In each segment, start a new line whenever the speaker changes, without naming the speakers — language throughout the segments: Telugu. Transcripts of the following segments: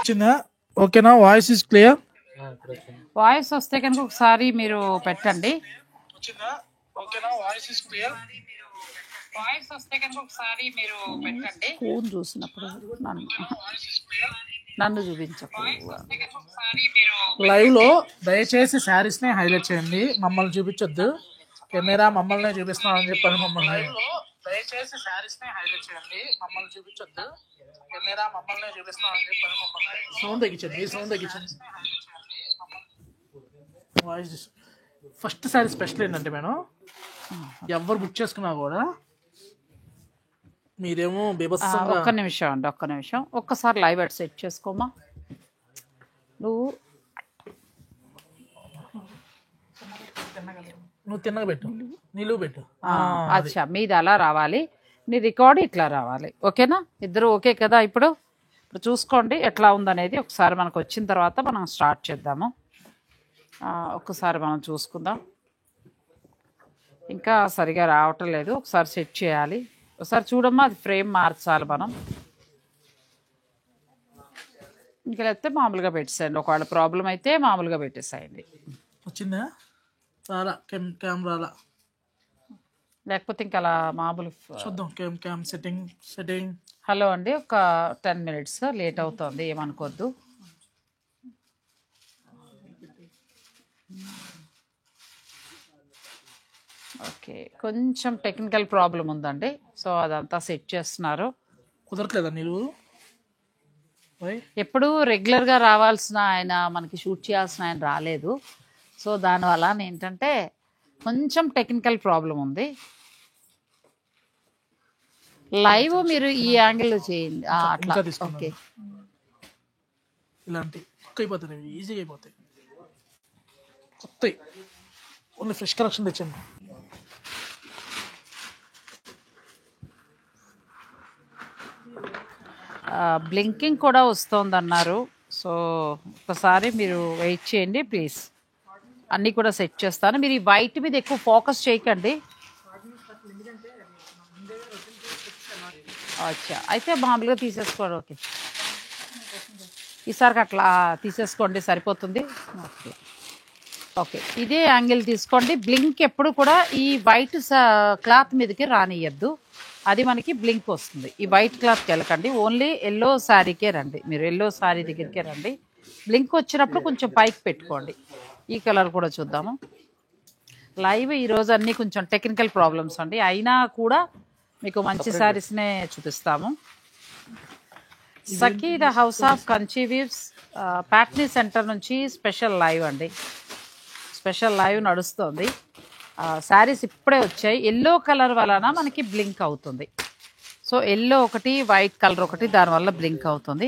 వచ్చిందా? ఓకేనా? Voice is clear.
వాయిస్ వస్తే కనుక ఒకసారి మీరు పెట్టండి.
వచ్చిందా? ఓకేనా? Voice is clear.
వాయిస్ వస్తే కనుక ఒకసారి మీరు పెట్టండి. ఫోన్ చూసినప్పుడు నన్ను చూపించకు.
లైవ్ లో దయచేసి శారీస్ ని హైలైట్ చేయండి, మమ్మల్ని చూపించొద్దు. కెమెరా మమ్మల్ని చూపిస్తున్నామని చెప్పాలి. మమ్మల్ని దయచేసి శారీస్ ని హైలైట్ చేయండి, మమ్మల్ని చూపించొద్దు. కెమెరా మమ్మల్ని చూపిస్తున్నామని చెప్పాలి. మమ్మల్ని సౌండ్ తగ్గించండి. వాయిస్ ఫస్ట్ శారీ స్పెషల్ ఏంటంటే మేడం, ఎవరు బుక్ చేసుకున్నా కూడా మీరేమో బీభత్సంగా.
ఒక్క నిమిషం ఒక్కసారి లైవ్ అట్ సెట్ చేసుకోమా. నువ్వు
తిన్నగా పెట్టు, నిలువు పెట్టు.
అచ్చా, మీది అలా రావాలి, నీ రికార్డ్ ఇట్లా రావాలి. ఓకేనా? ఇద్దరు ఓకే కదా? ఇప్పుడు చూసుకోండి ఎట్లా ఉందనేది. ఒకసారి మనకు వచ్చిన తర్వాత మనం స్టార్ట్ చేద్దాము. ఒక్కసారి మనం చూసుకుందాం. ఇంకా సరిగా రావటం లేదు, ఒకసారి సెట్ చేయాలి. ఒకసారి చూడమ్మా, అది ఫ్రేమ్ మార్చాలి మనం. ఇంకా లేకపోతే మామూలుగా పెట్టేసేయండి. ఒకవేళ ప్రాబ్లం అయితే మామూలుగా పెట్టేసేయండి.
వచ్చిందా? చాలా కెమెరా
లేకపోతే ఇంకా అలా మామూలు
చూద్దాం. సెట్టింగ్.
హలో అండి, ఒక 10 minutes లేట్ అవుతుంది, ఏమనుకోద్దు. ఓకే, కొంచెం టెక్నికల్ ప్రాబ్లం ఉందండి, సో అదంతా సెట్ చేస్తున్నారు.
కుదరట్లేదా నిలువు?
ఎప్పుడు రెగ్యులర్గా రావాల్సిన ఆయన, మనకి షూట్ చేయాల్సిన ఆయన రాలేదు. సో దానివల్ల ఏంటంటే కొంచెం టెక్నికల్ ప్రాబ్లం ఉంది. లైవ్ మీరు ఈ యాంగిల్లో చేయండి. అట్లా ఓకే.
ఇలాంటి అయిపోతాయి, ఈజీగా అయిపోతాయి. కొత్త ఓన్లీ ఫ్రెష్ కలెక్షన్ తెచ్చండి.
బ్లింకింగ్ కూడా వస్తుందన్నారు. సో ఒకసారి మీరు వెయిట్ చేయండి ప్లీజ్. అన్నీ కూడా సెట్ చేస్తాను. మీరు ఈ వైట్ మీద ఎక్కువ ఫోకస్ చేయకండి. అచ్చా, అయితే మామూలుగా తీసేసుకోండి. ఓకే, ఈసారికి అట్లా తీసేసుకోండి, సరిపోతుంది. ఓకే, ఇదే యాంగిల్ తీసుకోండి. బ్లింక్ ఎప్పుడు కూడా ఈ వైట్ క్లాత్ మీదకి రానియద్దు, అది మనకి బ్లింక్ వస్తుంది. ఈ వైట్ క్లాత్కి వెళ్ళకండి, ఓన్లీ ఎల్లో శారీకే రండి. మీరు ఎల్లో శారీ దగ్గరికే రండి. బ్లింక్ వచ్చినప్పుడు కొంచెం పైకి పెట్టుకోండి. ఈ కలర్ కూడా చూద్దాము. లైవ్ ఈరోజు అన్నీ కొంచెం టెక్నికల్ ప్రాబ్లమ్స్ అండి, అయినా కూడా మీకు మంచి శారీస్నే చూపిస్తాము. Sakhi the house of Kanchi weaves Patny centre నుంచి స్పెషల్ లైవ్ అండి. స్పెషల్ లైవ్ నడుస్తుంది. శారీస్ ఇప్పుడే వచ్చాయి. ఎల్లో కలర్ వలన మనకి బ్లింక్ అవుతుంది. సో ఎల్లో ఒకటి, వైట్ కలర్ ఒకటి, దానివల్ల బ్లింక్ అవుతుంది.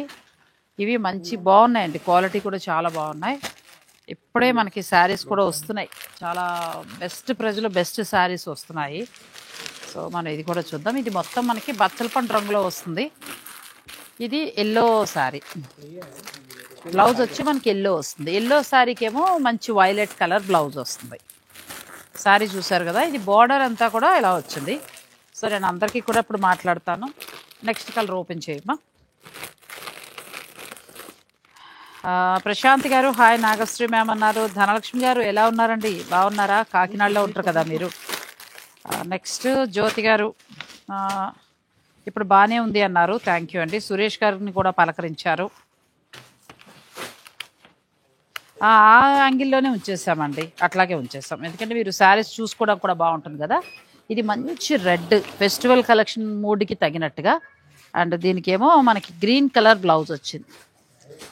ఇవి మంచి బాగున్నాయండి, క్వాలిటీ కూడా చాలా బాగున్నాయి. ఇప్పుడే మనకి శారీస్ కూడా వస్తున్నాయి, చాలా బెస్ట్ ప్రైజ్లో బెస్ట్ శారీస్ వస్తున్నాయి. సో మనం ఇది కూడా చూద్దాం. ఇది మొత్తం మనకి బచ్చలపండు రంగులో వస్తుంది. ఇది ఎల్లో శారీ, బ్లౌజ్ వచ్చి మనకి ఎల్లో వస్తుంది. ఎల్లో శారీకి ఏమో మంచి వైలెట్ కలర్ బ్లౌజ్ వస్తుంది. శారీ చూసారు కదా, ఇది బార్డర్ అంతా కూడా ఇలా వచ్చింది. సో నేను అందరికీ కూడా ఇప్పుడు మాట్లాడతాను. నెక్స్ట్ కలర్ ఓపెన్ చేయమ్మా. ప్రశాంత్ గారు హాయ్, నాగశ్రీ మ్యామ్ అన్నారు. ధనలక్ష్మి గారు ఎలా ఉన్నారండి, బాగున్నారా? కాకినాడలో ఉంటారు కదా మీరు. నెక్స్ట్ జ్యోతి గారు ఇప్పుడు బాగానే ఉంది అన్నారు, థ్యాంక్ యూ అండి. సురేష్ గారిని కూడా పలకరించారు. ఆ యాంగిల్లోనే ఉంచేసామండి, అట్లాగే ఉంచేసాం, ఎందుకంటే మీరు శారీస్ చూసుకోవడం కూడా బాగుంటుంది కదా. ఇది మంచి రెడ్ ఫెస్టివల్ కలెక్షన్ మూడ్కి తగినట్టుగా, అండ్ దీనికేమో మనకి గ్రీన్ కలర్ బ్లౌజ్ వచ్చింది.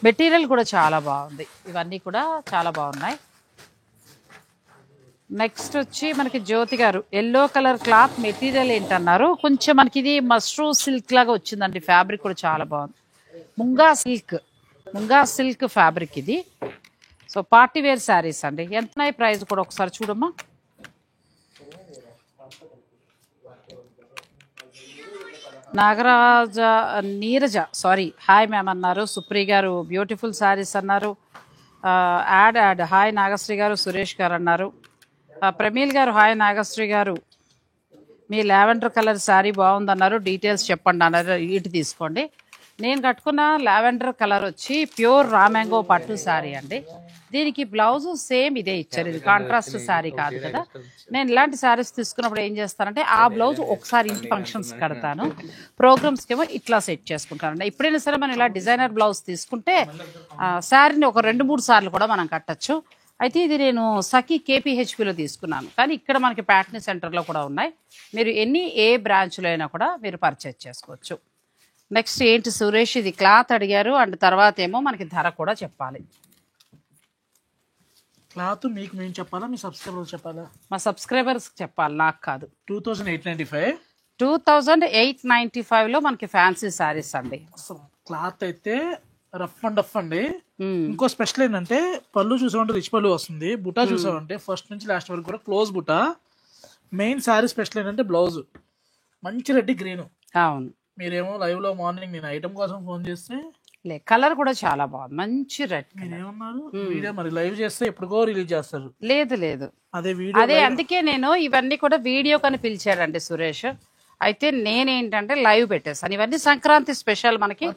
మెటీరియల్ కూడా చాలా బాగుంది, ఇవన్నీ కూడా చాలా బాగున్నాయి. నెక్స్ట్ వచ్చి మనకి జ్యోతి గారు ఎల్లో కలర్ క్లాత్ మెటీరియల్ ఏంటన్నారు, కొంచెం మనకి ఇది మష్రూ సిల్క్ లాగా వచ్చిందండి. ఫ్యాబ్రిక్ కూడా చాలా బాగుంది. ముంగా సిల్క్ ఫ్యాబ్రిక్ ఇది. సో పార్టీ వేర్ శారీస్ అండి. ఎంత ప్రైస్ కూడా ఒకసారి చూడమ్మా. నీరజ హాయ్ మ్యామ్ అన్నారు. సుప్రియ గారు బ్యూటిఫుల్ శారీస్ అన్నారు. యాడ్ హాయ్ నాగశ్రీ గారు, సురేష్ గారు అన్నారు. ప్రమీల్ గారు హాయ్ నాగశ్రీ గారు, మీ లావెండర్ కలర్ శారీ బాగుందన్నారు, డీటెయిల్స్ చెప్పండి అన్నారు. ఇటు తీసుకోండి. నేను కట్టుకున్న లావెండర్ కలర్ వచ్చి ప్యూర్ రా మ్యాంగో పట్టు శారీ అండి. దీనికి బ్లౌజ్ సేమ్ ఇదే ఇచ్చారు. ఇది కాంట్రాస్ట్ శారీ కాదు కదా. నేను ఇలాంటి శారీస్ తీసుకున్నప్పుడు ఏం చేస్తానంటే ఆ బ్లౌజ్ ఒకసారి ఇంటి ఫంక్షన్స్ కడతాను, ప్రోగ్రామ్స్కి ఏమో ఇట్లా సెట్ చేసుకుంటానండి. ఎప్పుడైనా సరే మనం ఇలా డిజైనర్ బ్లౌజ్ తీసుకుంటే శారీని ఒక 2-3 సార్లు కూడా మనం కట్టచ్చు. అయితే ఇది నేను సఖీ కేపీహెచ్పిలో తీసుకున్నాను, కానీ ఇక్కడ మనకి ప్యాట్నీ సెంటర్లో కూడా ఉన్నాయి. మీరు ఏ బ్రాంచ్లో అయినా కూడా మీరు పర్చేజ్ చేసుకోవచ్చు. నెక్స్ట్ ఏంటి సురేష్, ఇది క్లాత్ అడిగారు అండ్ తర్వాత ఏమో మనకి ధర కూడా చెప్పాలి.
క్లాత్ మీకు మేము చెప్పాలా, మీ సబ్స్క్రైబర్స్ చెప్పాలా?
మా సబ్స్క్రైబర్స్ చెప్పాలి, నాకు కాదు.
2895.
2895లో మనకి ఫ్యాన్సీ శారీస్ అండి.
క్లాత్ అయితే రఫ్ అండ్ డఫ్ అండి. ఇంకో స్పెషల్ ఏంటంటే పళ్ళు చూసామంటే రిచ్ పళ్ళు వస్తుంది, బుటా చూసామంటే ఫస్ట్ నుంచి లాస్ట్ వరకు కూడా క్లోజ్ బుటా. మెయిన్ శారీ స్పెషల్ ఏంటంటే బ్లౌజ్ మంచి రెడ్డి గ్రీన్.
అవును,
మీరేమో లైవ్ లో మార్నింగ్ నేను ఐటమ్ కోసం ఫోన్ చేస్తే
కలర్ కూడా చాలా బాగుంది, మంచి రెడ్.
మీరేమన్నారు వీడియో మరి లైవ్ చేస్తే ఎప్పుడుకో రిలీజ్ చేస్తారు.
లేదు
అదే వీడియో,
అదే అందుకే నేను ఇవన్నీ కూడా వీడియో కని పిలిచాడండి సురేష్. అయితే నేనేంటంటే లైవ్ పెట్టేస్తాను. ఇవన్నీ సంక్రాంతి స్పెషల్ మనకి.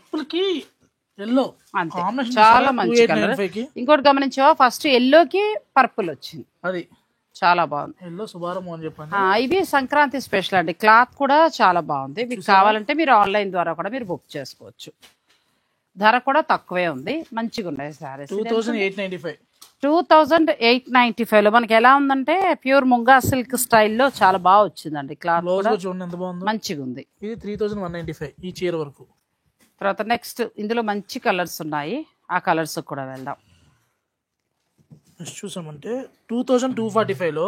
ఎల్లో
అంతే, చాలా మంచి కలర్. ఇంకోటి గమనించావా, ఫస్ట్ ఎల్లోకి పర్పుల్ వచ్చింది,
అది
చాలా బాగుంది.
ఎల్లో శుభారంభం అని చెప్పండి.
ఇవి సంక్రాంతి స్పెషల్ అండి. క్లాత్ కూడా చాలా బాగుంది. మీకు కావాలంటే మీరు ఆన్లైన్ ద్వారా కూడా మీరు బుక్ చేసుకోవచ్చు. ధర కూడా తక్కువే ఉంది, మంచిగా ఉన్నాయి సారీస్. 2895లో మనకి ఎలా ఉందంటే ప్యూర్ ముంగా సిల్క్ స్టైల్లో చాలా బాగా వచ్చిందండి. క్లాత్
చూడండి ఎంత బాగుంది,
మంచిగా ఉంది.
ఇది 3195 ఈ చీర వరకు.
తర్వాత నెక్స్ట్ ఇందులో మంచి కలర్స్ ఉన్నాయి, ఆ కలర్స్ కూడా వెళ్దాం.
చూసామంటే 2245లో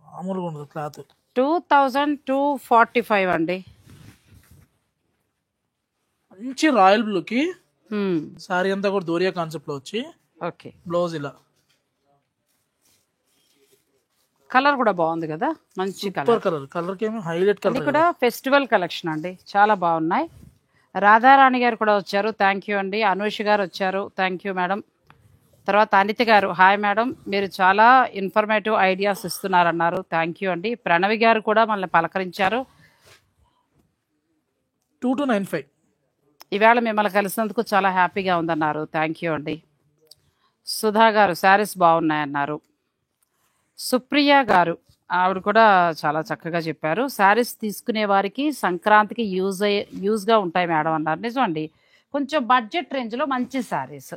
మామూలుగా ఉండదు క్లాత్.
2245 అండి.
మంచి రాయల్ బ్లూకి సారీ అంతా కూడా దోరియా కాన్సెప్ట్ లో వచ్చి
ఓకే,
బ్లౌజ్ ఇలా.
కలర్ కూడా బాగుంది కదా, మంచి
కలర్ కి ఏమో హైలైట్ కలర్.
ఇది కూడా ఫెస్టివల్ కలెక్షన్ అండి, చాలా బాగున్నాయి. రాధారాణి గారు కూడా వచ్చారు, థ్యాంక్ యూ అండి. అనూష్ గారు వచ్చారు, థ్యాంక్ యూ మేడం. తర్వాత అనిత గారు, హాయ్ మేడం, మీరు చాలా ఇన్ఫర్మేటివ్ ఐడియాస్ ఇస్తున్నారన్నారు, థ్యాంక్ యూ అండి. ప్రణవి గారు కూడా మనల్ని పలకరించారు.
2295
ఈవేళ మిమ్మల్ని కలిసినందుకు చాలా హ్యాపీగా ఉందన్నారు, థ్యాంక్ యూ అండి. సుధా గారు శారీస్ బాగున్నాయన్నారు. సుప్రియ గారు, ఆవిడ కూడా చాలా చక్కగా చెప్పారు. శారీస్ తీసుకునే వారికి సంక్రాంతికి యూజ్గా ఉంటాయి మేడం అన్నారు. నిజం అండి, కొంచెం బడ్జెట్ రేంజ్లో మంచి శారీస్.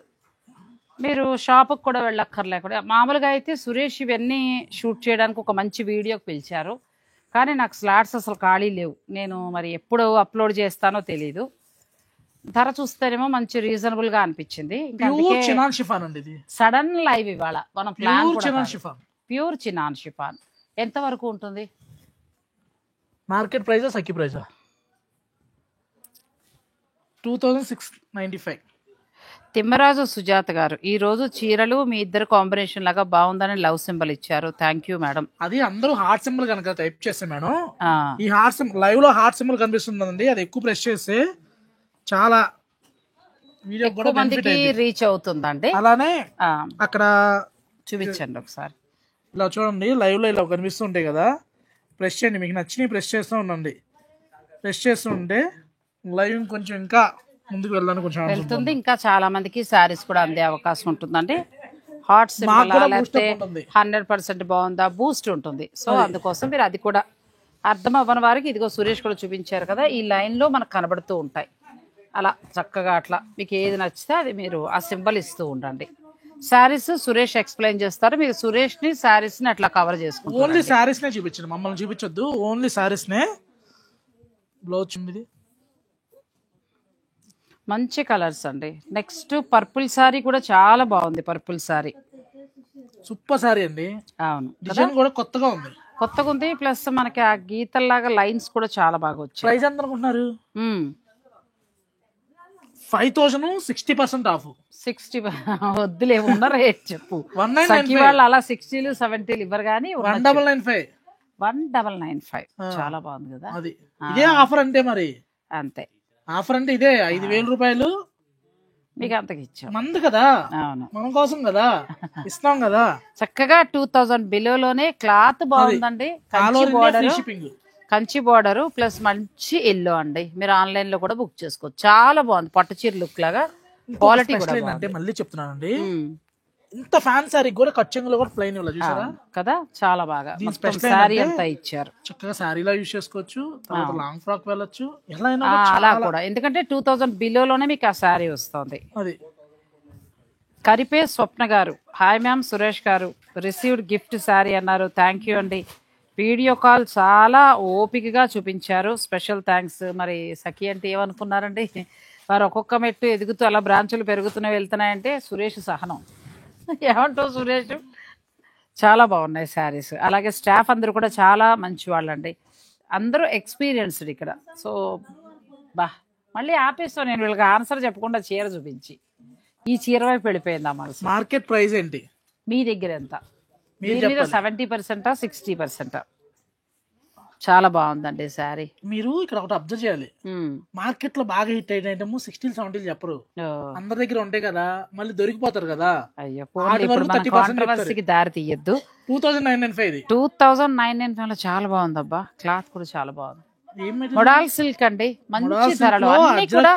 మీరు షాపుకి కూడా వెళ్ళక్కర్లేకుండా మామూలుగా అయితే సురేష్ ఇవన్నీ షూట్ చేయడానికి ఒక మంచి వీడియోకి పిలిచారు, కానీ నాకు స్లాట్స్ అసలు ఖాళీ లేవు. నేను మరి ఎప్పుడు అప్లోడ్ చేస్తానో తెలీదు. ధర చూస్తేనేమో మంచి రీజనబుల్ గా అనిపించింది. సడన్ లైవ్ ఇవాళ మనం ప్లాన్ ప్యూర్ చినాన్ షిఫాన్. ఎంత వరకు ఉంటుంది
మార్కెట్ ప్రైస్? సఖీ ప్రైస్ 2695.
తిమ్మరాజు సుజాత గారు, ఈ రోజు చీరలు మీ ఇద్దరు కాంబినేషన్ లాగా బాగుందని లవ్ సింబల్ ఇచ్చారు, థ్యాంక్ యూ మేడం.
అది అందరూ హార్ట్ సింబల్ కనుక టైప్ చేస్తే మేడం, ఈ హార్ట్ సింబల్ లైవ్ లో హార్ట్ సింబల్ కనిపిస్తుందండి, అది ఎక్కువ ప్రెస్ చేస్తే చాలా వీడియో కూడా
మందికి రీచ్ అవుతుందండి.
అలానే అక్కడ
చూపించండి ఒకసారి,
ఇలా చూడండి, లైవ్ లో ఇలా కనిపిస్తుంటాయి కదా, ప్రెస్ చేయండి, మీకు నచ్చినవి ప్రెస్ చేస్తూ ఉండండి. ప్రెస్ చేస్తూ ఉంటే లైవ్ కొంచెం ఇంకా ముందుకు వెళ్ళడానికి కొంచెం
వెళ్తుంది. ఇంకా చాలా మందికి శారీస్ కూడా అందే అవకాశం ఉంటుందండి. హాట్ సింబల్ లేకపోతే 100% బాగుందా, బూస్ట్ ఉంటుంది. సో అందుకోసం మీరు అది కూడా అర్థం అవ్వని వారికి ఇదిగో సురేష్ కూడా చూపించారు కదా, ఈ లైన్ లో మనకు కనబడుతూ ఉంటాయి. అలా చక్కగా అట్లా మీకు ఏది నచ్చితే అది మీరు ఆ సింబల్ ఇస్తూ ఉండండి. శారీస్ సురేష్ ఎక్స్ప్లెయిన్ చేస్తారు, మీరు సురేష్ ని శారీస్ ని అట్లా కవర్ చేసుకుంటారు.
ఓన్లీ శారీస్ నే చూపించండి, మమ్మల్ని చూపించొద్దు, ఓన్లీ శారీస్ నే. బ్లౌజ్ ఉంది,
మంచి కలర్స్ అండి. నెక్స్ట్ పర్పుల్ సారీ కూడా చాలా బాగుంది. పర్పుల్ సారీ
సూపర్ సారీ అండి.
అవును,
డిజైన్ కూడా కొత్తగా ఉంది,
ప్లస్ మనకి ఆ గీతల్లాగా లైన్స్ కూడా చాలా బాగా వచ్చాయి.
ప్రైస్ ఎంత అనుకుంటున్నారు? 5000 60% ఆఫ్.
60 వద్దులే, ఉన్న రేట్ చెప్పు. వాళ్ళు అలా 60లు 70లు ఇవ్వరు కానీ 1995 చాలా బాగుంది కదా.
అది ఇదే ఆఫర్ అంటే మరి
అంతే,
ఆఫర్ అంటే ఇదే 5000 రూపాయలు
మీకు అంతకి ఇచ్చాం,
మంది కదా,
అవును
మన కోసం కదా ఇస్తాం కదా.
చక్కగా 2000 బిలోలోనే క్లాత్ బాగుందండి. కంచి బార్డర్ ప్లస్ మంచి ఎల్లో అండి. మీరు ఆన్లైన్ లో కూడా బుక్ చేసుకోవచ్చు. చాలా బాగుంది, పట్టు చీర లుక్ లాగా. క్వాలిటీ కూడా
ఏంటంటే మళ్ళీ చెప్తున్నానండి, ఇంత ఫ్యాన్ సారీ కూడా కచ్చంగులో కూడా ప్లెయిన్ ఇవ్వాలి చూసారా
కదా, చాలా బాగా
స్పెషల్
సారీ అంతా ఇచ్చారు.
చక్కగా శారీలా యూజ్ చేసుకోవచ్చు, తర్వాత లాంగ్ ఫ్రాక్ వెళ్ళొచ్చు, ఎలా అయినా
అలా కూడా. ఎందుకంటే 2000 బిలోలోనే మీకు ఆ శారీ వస్తుంది.
అది
కరిపే స్వప్న గారు, హాయ్ మ్యామ్, సురేష్ గారు రిసీవ్డ్ గిఫ్ట్ శారీ అన్నారు. థ్యాంక్ యూ అండి. వీడియో కాల్ చాలా ఓపికగా చూపించారు, స్పెషల్ థ్యాంక్స్. మరి సఖి అంటే ఏమనుకున్నారండి, వారు ఒక్కొక్క మెట్టు ఎదుగుతూ అలా బ్రాంచులు పెరుగుతూనే వెళ్తున్నాయంటే సురేష్ సహనం. ఏమంటావు సురేష్? చాలా బాగున్నాయి శారీస్. అలాగే స్టాఫ్ అందరూ కూడా చాలా మంచి వాళ్ళండి, అందరూ ఎక్స్పీరియన్స్డ్ ఇక్కడ. సో మళ్ళీ ఆపేస్తాను నేను వీళ్ళకి ఆన్సర్ చెప్పకుండా చీర చూపించి. ఈ చీర వైపు వెళ్ళిపోయిందా మనసు.
మార్కెట్ ప్రైస్ ఏంటి
మీ దగ్గర ఎంత? మీ మీద 70%, 60%? చాలా బాగుందండి శారీ.
మీరు ఇక్కడ ఒకటి అబ్జర్వ్ చేయాలి, మార్కెట్ లో బాగా హిట్ అయిన ఐటమ్ 60, 70 చెప్పరు, అందరి దగ్గర ఉంటాయి కదా, మళ్ళీ దొరికిపోతారు కదా.
అయ్యో, కాంట్రవర్సీకి దారి తీయద్దు.
2995
2995 లో చాలా బాగుంది అబ్బా, క్లాత్ కూడా చాలా బాగుంది. మొడాల్ సిల్క్ అండి, మంచి ధరలు అన్ని కూడా.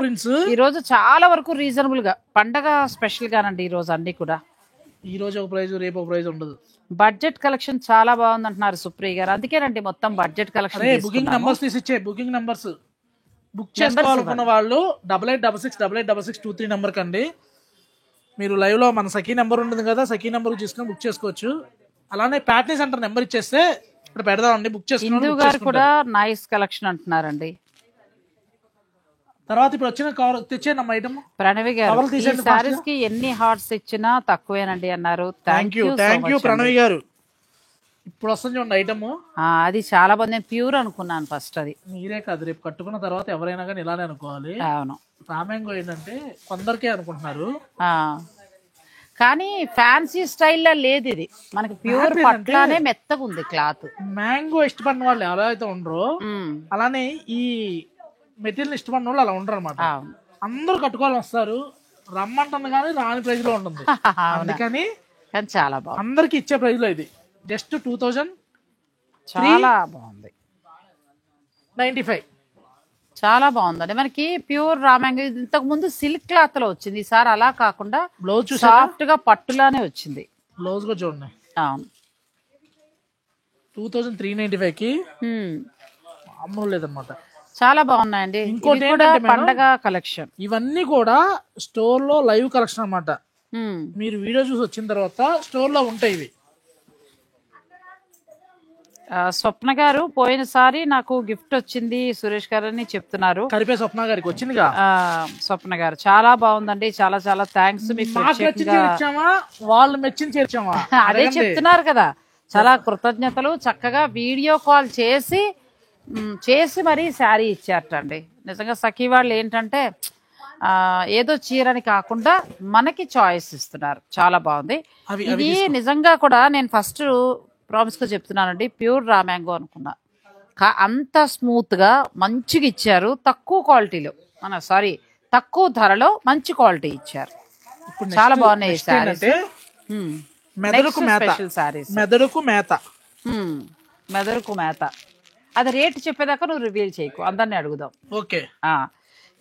ఈ రోజు చాలా వరకు రీజనబుల్ గా, పండగ స్పెషల్ గానండి ఈ రోజు అన్ని కూడా.
ఈ రోజు ఒక ప్రైస్, రేపు ఒక ప్రైస్ ఉండదు.
బడ్జెట్ కలెక్షన్ చాలా బాగుంది అంటున్నారు సుప్రియ గారు, అందుకేనండి మొత్తం బడ్జెట్ కలెక్షన్.
బుకింగ్ నంబర్స్ తీసి ఇచ్చే, బుకింగ్ నంబర్స్ బుక్ చేసుకోవాలనుకున్న వాళ్ళు 8866886623 నెంబర్ కండి. మీరు లైవ్ లో మన సఖీ నెంబర్ ఉంటుంది కదా, సఖీ నెంబర్ తీసుకుని బుక్ చేసుకోవచ్చు. అలానే ప్యాట్నీ సెంటర్ నెంబర్ ఇచ్చేస్తే ఇక్కడ పెడదామండి, బుక్ చేసుకుని.
హిందూ గారు కూడా నైస్ కలెక్షన్ అంటున్నారండి.
తర్వాత ఇప్పుడు వచ్చిన కవర్ తెచ్చేనమ్మ ఐటమ్.
ప్రణవి గారు, ఈ సారీస్ కి ఎన్ని హార్ట్స్ ఇచ్చినా తక్కువేనండి అన్నారు. థ్యాంక్ యూ
ప్రణవి గారు. ఇప్పుడు వస్తుంది చూడండి ఐటమ్,
అది చాలా బాగుంది. నేను ప్యూర్ అనుకున్నాను ఫస్ట్. అది
మీరే కాదు, రేపు కట్టుకున్న తర్వాత ఎవరైనా కానీ ఇలానే అనుకోవాలి.
అవును,
రామ్యాంగో ఏంటంటే కొందరికే అనుకుంటున్నారు,
కానీ ఫ్యాన్సీ స్టైల్లో లేదు ఇది, మనకి ప్యూర్ పట్లానే మెత్తగా ఉంది క్లాత్.
మ్యాంగో ఇష్టపడిన వాళ్ళు ఎలా అయితే ఉండరో అలానే ఈ మెటీరియల్ ఇష్టపడిన వాళ్ళు అలా ఉండరు అనమాట. అందరూ కట్టుకోవాలని వస్తారు, రమ్మంటుంది కానీ రాని ప్రైజ్ లో ఉంటుంది. అందుకని
చాలా బాగుంది,
అందరికి ఇచ్చే ప్రైజ్ లో ఇది జస్ట్ 2000.
చాలా బాగుంది,
95.
చాలా బాగుందండి. మనకి ప్యూర్ రామ్యాంగో ఇంతకు ముందు సిల్క్ క్లాత్ లో వచ్చింది, ఈసారి అలా కాకుండా
బ్లౌజ్
సాఫ్ట్ గా పట్టులానే వచ్చింది.
బ్లౌజ్ కూడా చూడండి.
అవును,
2395 కి మామూలు లేదనమాట.
చాలా బాగున్నాయండి. ఇంకోటి పండగ కలెక్షన్,
ఇవన్నీ కూడా స్టోర్ లో లైవ్ కలెక్షన్ అన్నమాట. మీరు వీడియో చూసి వచ్చిన తర్వాత స్టోర్ లో ఉంటాయి ఇవి.
స్వప్న గారు, పోయినసారి నాకు గిఫ్ట్ వచ్చింది సురేష్ గారు అని చెప్తున్నారు.
కరిపే స్వప్న గారికి వచ్చింది.
స్వప్న గారు చాలా బాగుందండి, చాలా చాలా థ్యాంక్స్.
వాళ్ళు మెచ్చింది చేర్చామా
అదే చెప్తున్నారు కదా, చాలా కృతజ్ఞతలు. చక్కగా వీడియో కాల్ చేసి మరీ శారీ ఇచ్చారటండి. నిజంగా సఖీ వాళ్ళు ఏంటంటే ఏదో చీరని కాకుండా మనకి చాయిస్ ఇస్తున్నారు, చాలా బాగుంది. ఇది నిజంగా కూడా నేను ఫస్ట్ ప్రామిస్ గా చెప్తున్నానండి, ప్యూర్ రామ్యాంగో అనుకున్నా. అంత స్మూత్ గా మంచిగా ఇచ్చారు, తక్కువ క్వాలిటీలో, తక్కువ ధరలో మంచి క్వాలిటీ ఇచ్చారు. చాలా బాగున్నాయి శారీస్. మెదడుకు మేత అది రేట్ చెప్పేదాకా నువ్వు రివీల్ చేయకు, అందరినీ అడుగుదాం.
ఓకే,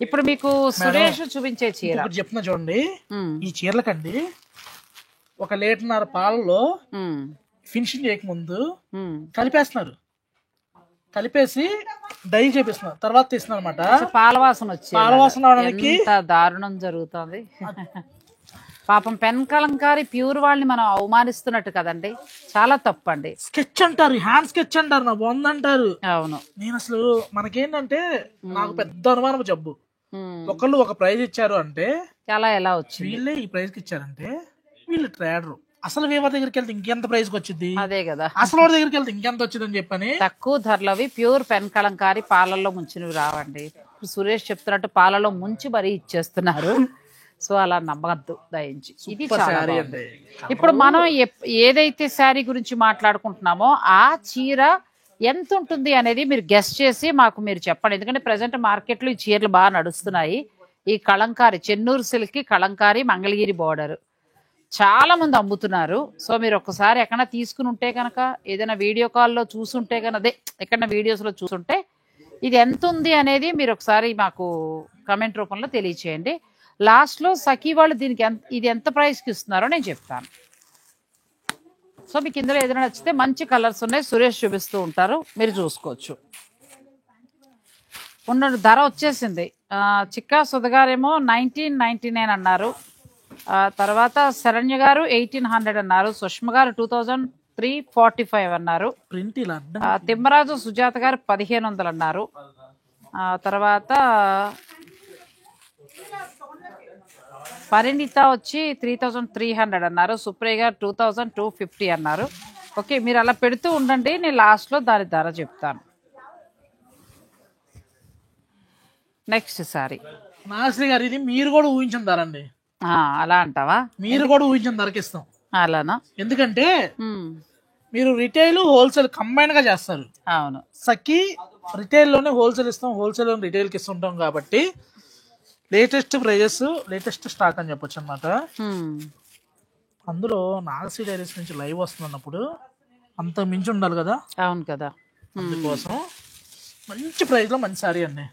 ఇప్పుడు మీకు సురేష్ చూపించే చీర
చెప్తున్నా చూడండి. ఈ చీరలకండి 1 లీటర్ పాలలో ఫినిషింగ్ చేయకముందు కలిపేస్తున్నారు, కలిపేసి డై చేపిస్తున్నారు, తర్వాత తీస్తున్నారు అనమాట.
పాలవాసన వచ్చి
పాలవాసన
దారుణం జరుగుతుంది. పాపం పెన్ కలంకారీ ప్యూర్ వాళ్ళని మనం అవమానిస్తున్నట్టు కదండి, చాలా తప్పండి.
స్కెచ్ అంటారు, హ్యాండ్ స్కెచ్ అంటారు, నా బాగుందంటారు.
అవును,
నేను అసలు మనకేంటంటే నాకు పెద్ద అనుమానం జబ్బు. ఒకళ్ళు ఒక ప్రైజ్ ఇచ్చారు అంటే
ఎలా వచ్చింది,
వీళ్ళే ఈ ప్రైజ్ కి ఇచ్చారంటే వీళ్ళు ట్రేడరు. అసలు వేవర్ దగ్గరికి వెళ్తే ఇంకెంత ప్రైజ్ కి వచ్చింది,
అదే కదా,
అసలు వాడి దగ్గరికి వెళ్తే ఇంకెంత వచ్చింది అని చెప్పని.
తక్కువ ధరలవి ప్యూర్ పెన్ కలంకారీ పాలల్లో ముంచినవి రావండి. సురేష్ చెప్తున్నట్టు పాలలో ముంచి మరీ ఇచ్చేస్తున్నారు. సో అలా నమ్మద్దు దయించి. ఇది చాలా ఇప్పుడు మనం ఏదైతే శారీ గురించి మాట్లాడుకుంటున్నామో ఆ చీర ఎంత ఉంటుంది అనేది మీరు గెస్ చేసి మాకు మీరు చెప్పండి. ఎందుకంటే ప్రజెంట్ మార్కెట్లో ఈ చీరలు బాగా నడుస్తున్నాయి. ఈ కలంకారీ చెన్నూరు సిల్క్ కలంకారీ మంగళగిరి బోర్డర్ చాలా మంది అమ్ముతున్నారు. సో మీరు ఒక్కసారి ఎక్కడైనా తీసుకుని ఉంటే కనుక, ఏదైనా వీడియో కాల్లో చూసుంటే కనుక, అదే ఎక్కడైనా వీడియోస్లో చూసుంటే ఇది ఎంత ఉంది అనేది మీరు ఒకసారి మాకు కమెంట్ రూపంలో తెలియచేయండి. లాస్ట్లో సఖీ వాళ్ళు దీనికి ఇది ఎంత ప్రైస్కి ఇస్తున్నారో నేను చెప్తాను. సో మీకు ఇందులో ఏదైనా నచ్చితే మంచి కలర్స్ ఉన్నాయి, సురేష్ చూపిస్తూ ఉంటారు, మీరు చూసుకోవచ్చు. ఉన్న ధర వచ్చేసింది. చిక్కా సుధగారేమో 1999 అన్నారు. తర్వాత శరణ్య గారు 1800 అన్నారు. సుష్మ గారు 2345 అన్నారు. తిమ్మరాజు సుజాత గారు 1500 అన్నారు. తర్వాత పరిణిత వచ్చి 3300 అన్నారు. సుప్రియ గారు 2250 అన్నారు. ఓకే, మీరు అలా పెడుతూ ఉండండి, నేను లాస్ట్లో దాని ధర చెప్తాను. నెక్స్ట్ సారీ
నాగశ్రీ గారు, ఇది మీరు కూడా ఊహించిన ధర అండి.
అలా అంటావా?
మీరు కూడా ఊహించిన ధరకి ఇస్తాం.
అలానా?
ఎందుకంటే మీరు రిటైల్ హోల్సేల్ కంబైన్ గా చేస్తారు.
అవును,
సఖీ రిటైల్ లోనే హోల్సేల్ ఇస్తాం, హోల్సేల్ లోనే రిటైల్ కి ఇస్తుంటాం కాబట్టి లేటెస్ట్ ప్రైజెస్, లేటెస్ట్ స్టాక్ అని చెప్పొచ్చు అన్నమాట. అందులో నాగశ్రీ డైరీస్ నుంచి లైవ్ వస్తున్నప్పుడు అంత మించి ఉండాలి కదా.
అవును కదా,
అందుకోసం మంచి ప్రైస్ లో మంచి సారీ అండి.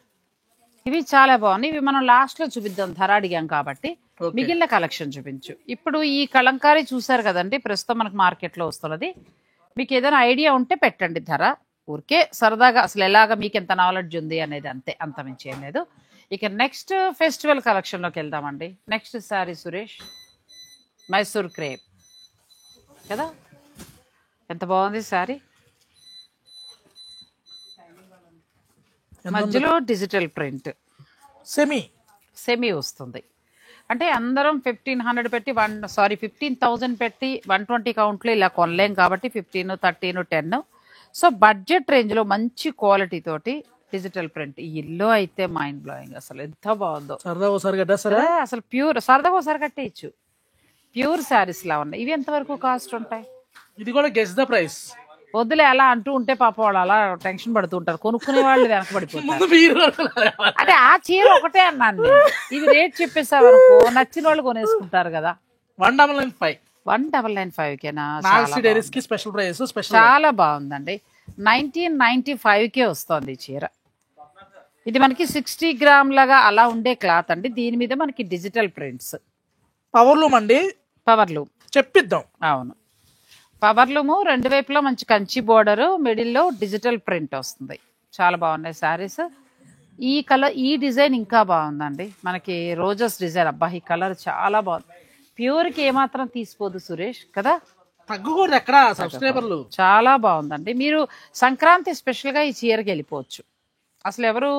ఇవి చాలా బాగున్నాయి. ఇవి మనం లాస్ట్ లో చూపిద్దాం, ధర అడిగాం కాబట్టి. మిగిలిన కలెక్షన్ చూపించు. ఇప్పుడు ఈ కలంకారీ చూసారు కదండి, ప్రస్తుతం మనకు మార్కెట్ లో వస్తున్నది. మీకు ఏదైనా ఐడియా ఉంటే పెట్టండి ధర. ఊరికే సరదాగా అసలు ఎలాగ మీకు ఎంత నాలెడ్జ్ ఉంది అనేది, అంతే, అంత మించి ఏం లేదు. ఇక నెక్స్ట్ ఫెస్టివల్ కలెక్షన్ లోకి వెళ్దామండి. Next sorry Suresh, Mysore crepe కదా, ఎంత బాగుంది సారీ. మధ్యలో డిజిటల్ ప్రింట్, సెమీ వస్తుంది. అంటే అందరం 1500 పెట్టి 15,000 పెట్టి 120 కౌంట్లో ఇలా కొనలేం కాబట్టి 15, 13, 10. సో బడ్జెట్ రేంజ్లో మంచి క్వాలిటీ తోటి డిజిటల్ ప్రింట్. ఈ ఇల్లు అయితే మైండ్ బ్లోయింగ్, అసలు ఎంత బాగుందో. అసలు ప్యూర్, సరదాగా ఒకసారి కట్టేయచ్చు. ప్యూర్ శారీస్ లా ఉన్నాయి. ఇవి ఎంతవరకు కాస్ట్ ఉంటాయి?
ఇది కూడా గెస్ ద ప్రైస్.
వద్దులే, అలా అంటూ ఉంటే పాప వాళ్ళు అలా టెన్షన్ పడుతూ ఉంటారు, కొనుక్కునే వాళ్ళు వెనకబడిపోతారు. అదే ఆ చీర ఒకటే అన్నాను, ఇది రేట్ చెప్పేసావు అనుకో, నచ్చిన వాళ్ళు కొనేసుకుంటారు కదా.
1995
1995కేనా?
స్పెషల్ ప్రైస్,
చాలా బాగుందండి. 1995కే వస్తుంది ఈ చీర. ఇది మనకి 60 గ్రామ్ లాగా అలా ఉండే క్లాత్ అండి. దీని మీద మనకి డిజిటల్ ప్రింట్స్,
పవర్లూమ్ అండి.
పవర్లూమ్ చెప్పిద్దాం. అవును, పవర్లూము రెండు వైపులా మంచి కంచి బోర్డరు, మిడిల్లో డిజిటల్ ప్రింట్ వస్తుంది. చాలా బాగున్నాయి శారీస్. ఈ కలర్, ఈ డిజైన్ ఇంకా బాగుందండి, మనకి రోజెస్ డిజైన్. అబ్బా, ఈ కలర్ చాలా బాగుంది. ప్యూర్కి ఏమాత్రం తీసిపోదు సురేష్ కదా,
తగ్గకూడదు ఎక్కడ. సబ్స్క్రైబర్లు
చాలా బాగుందండి. మీరు సంక్రాంతి స్పెషల్గా ఈ చీరకి వెళ్ళిపోవచ్చు. అసలు ఎవరు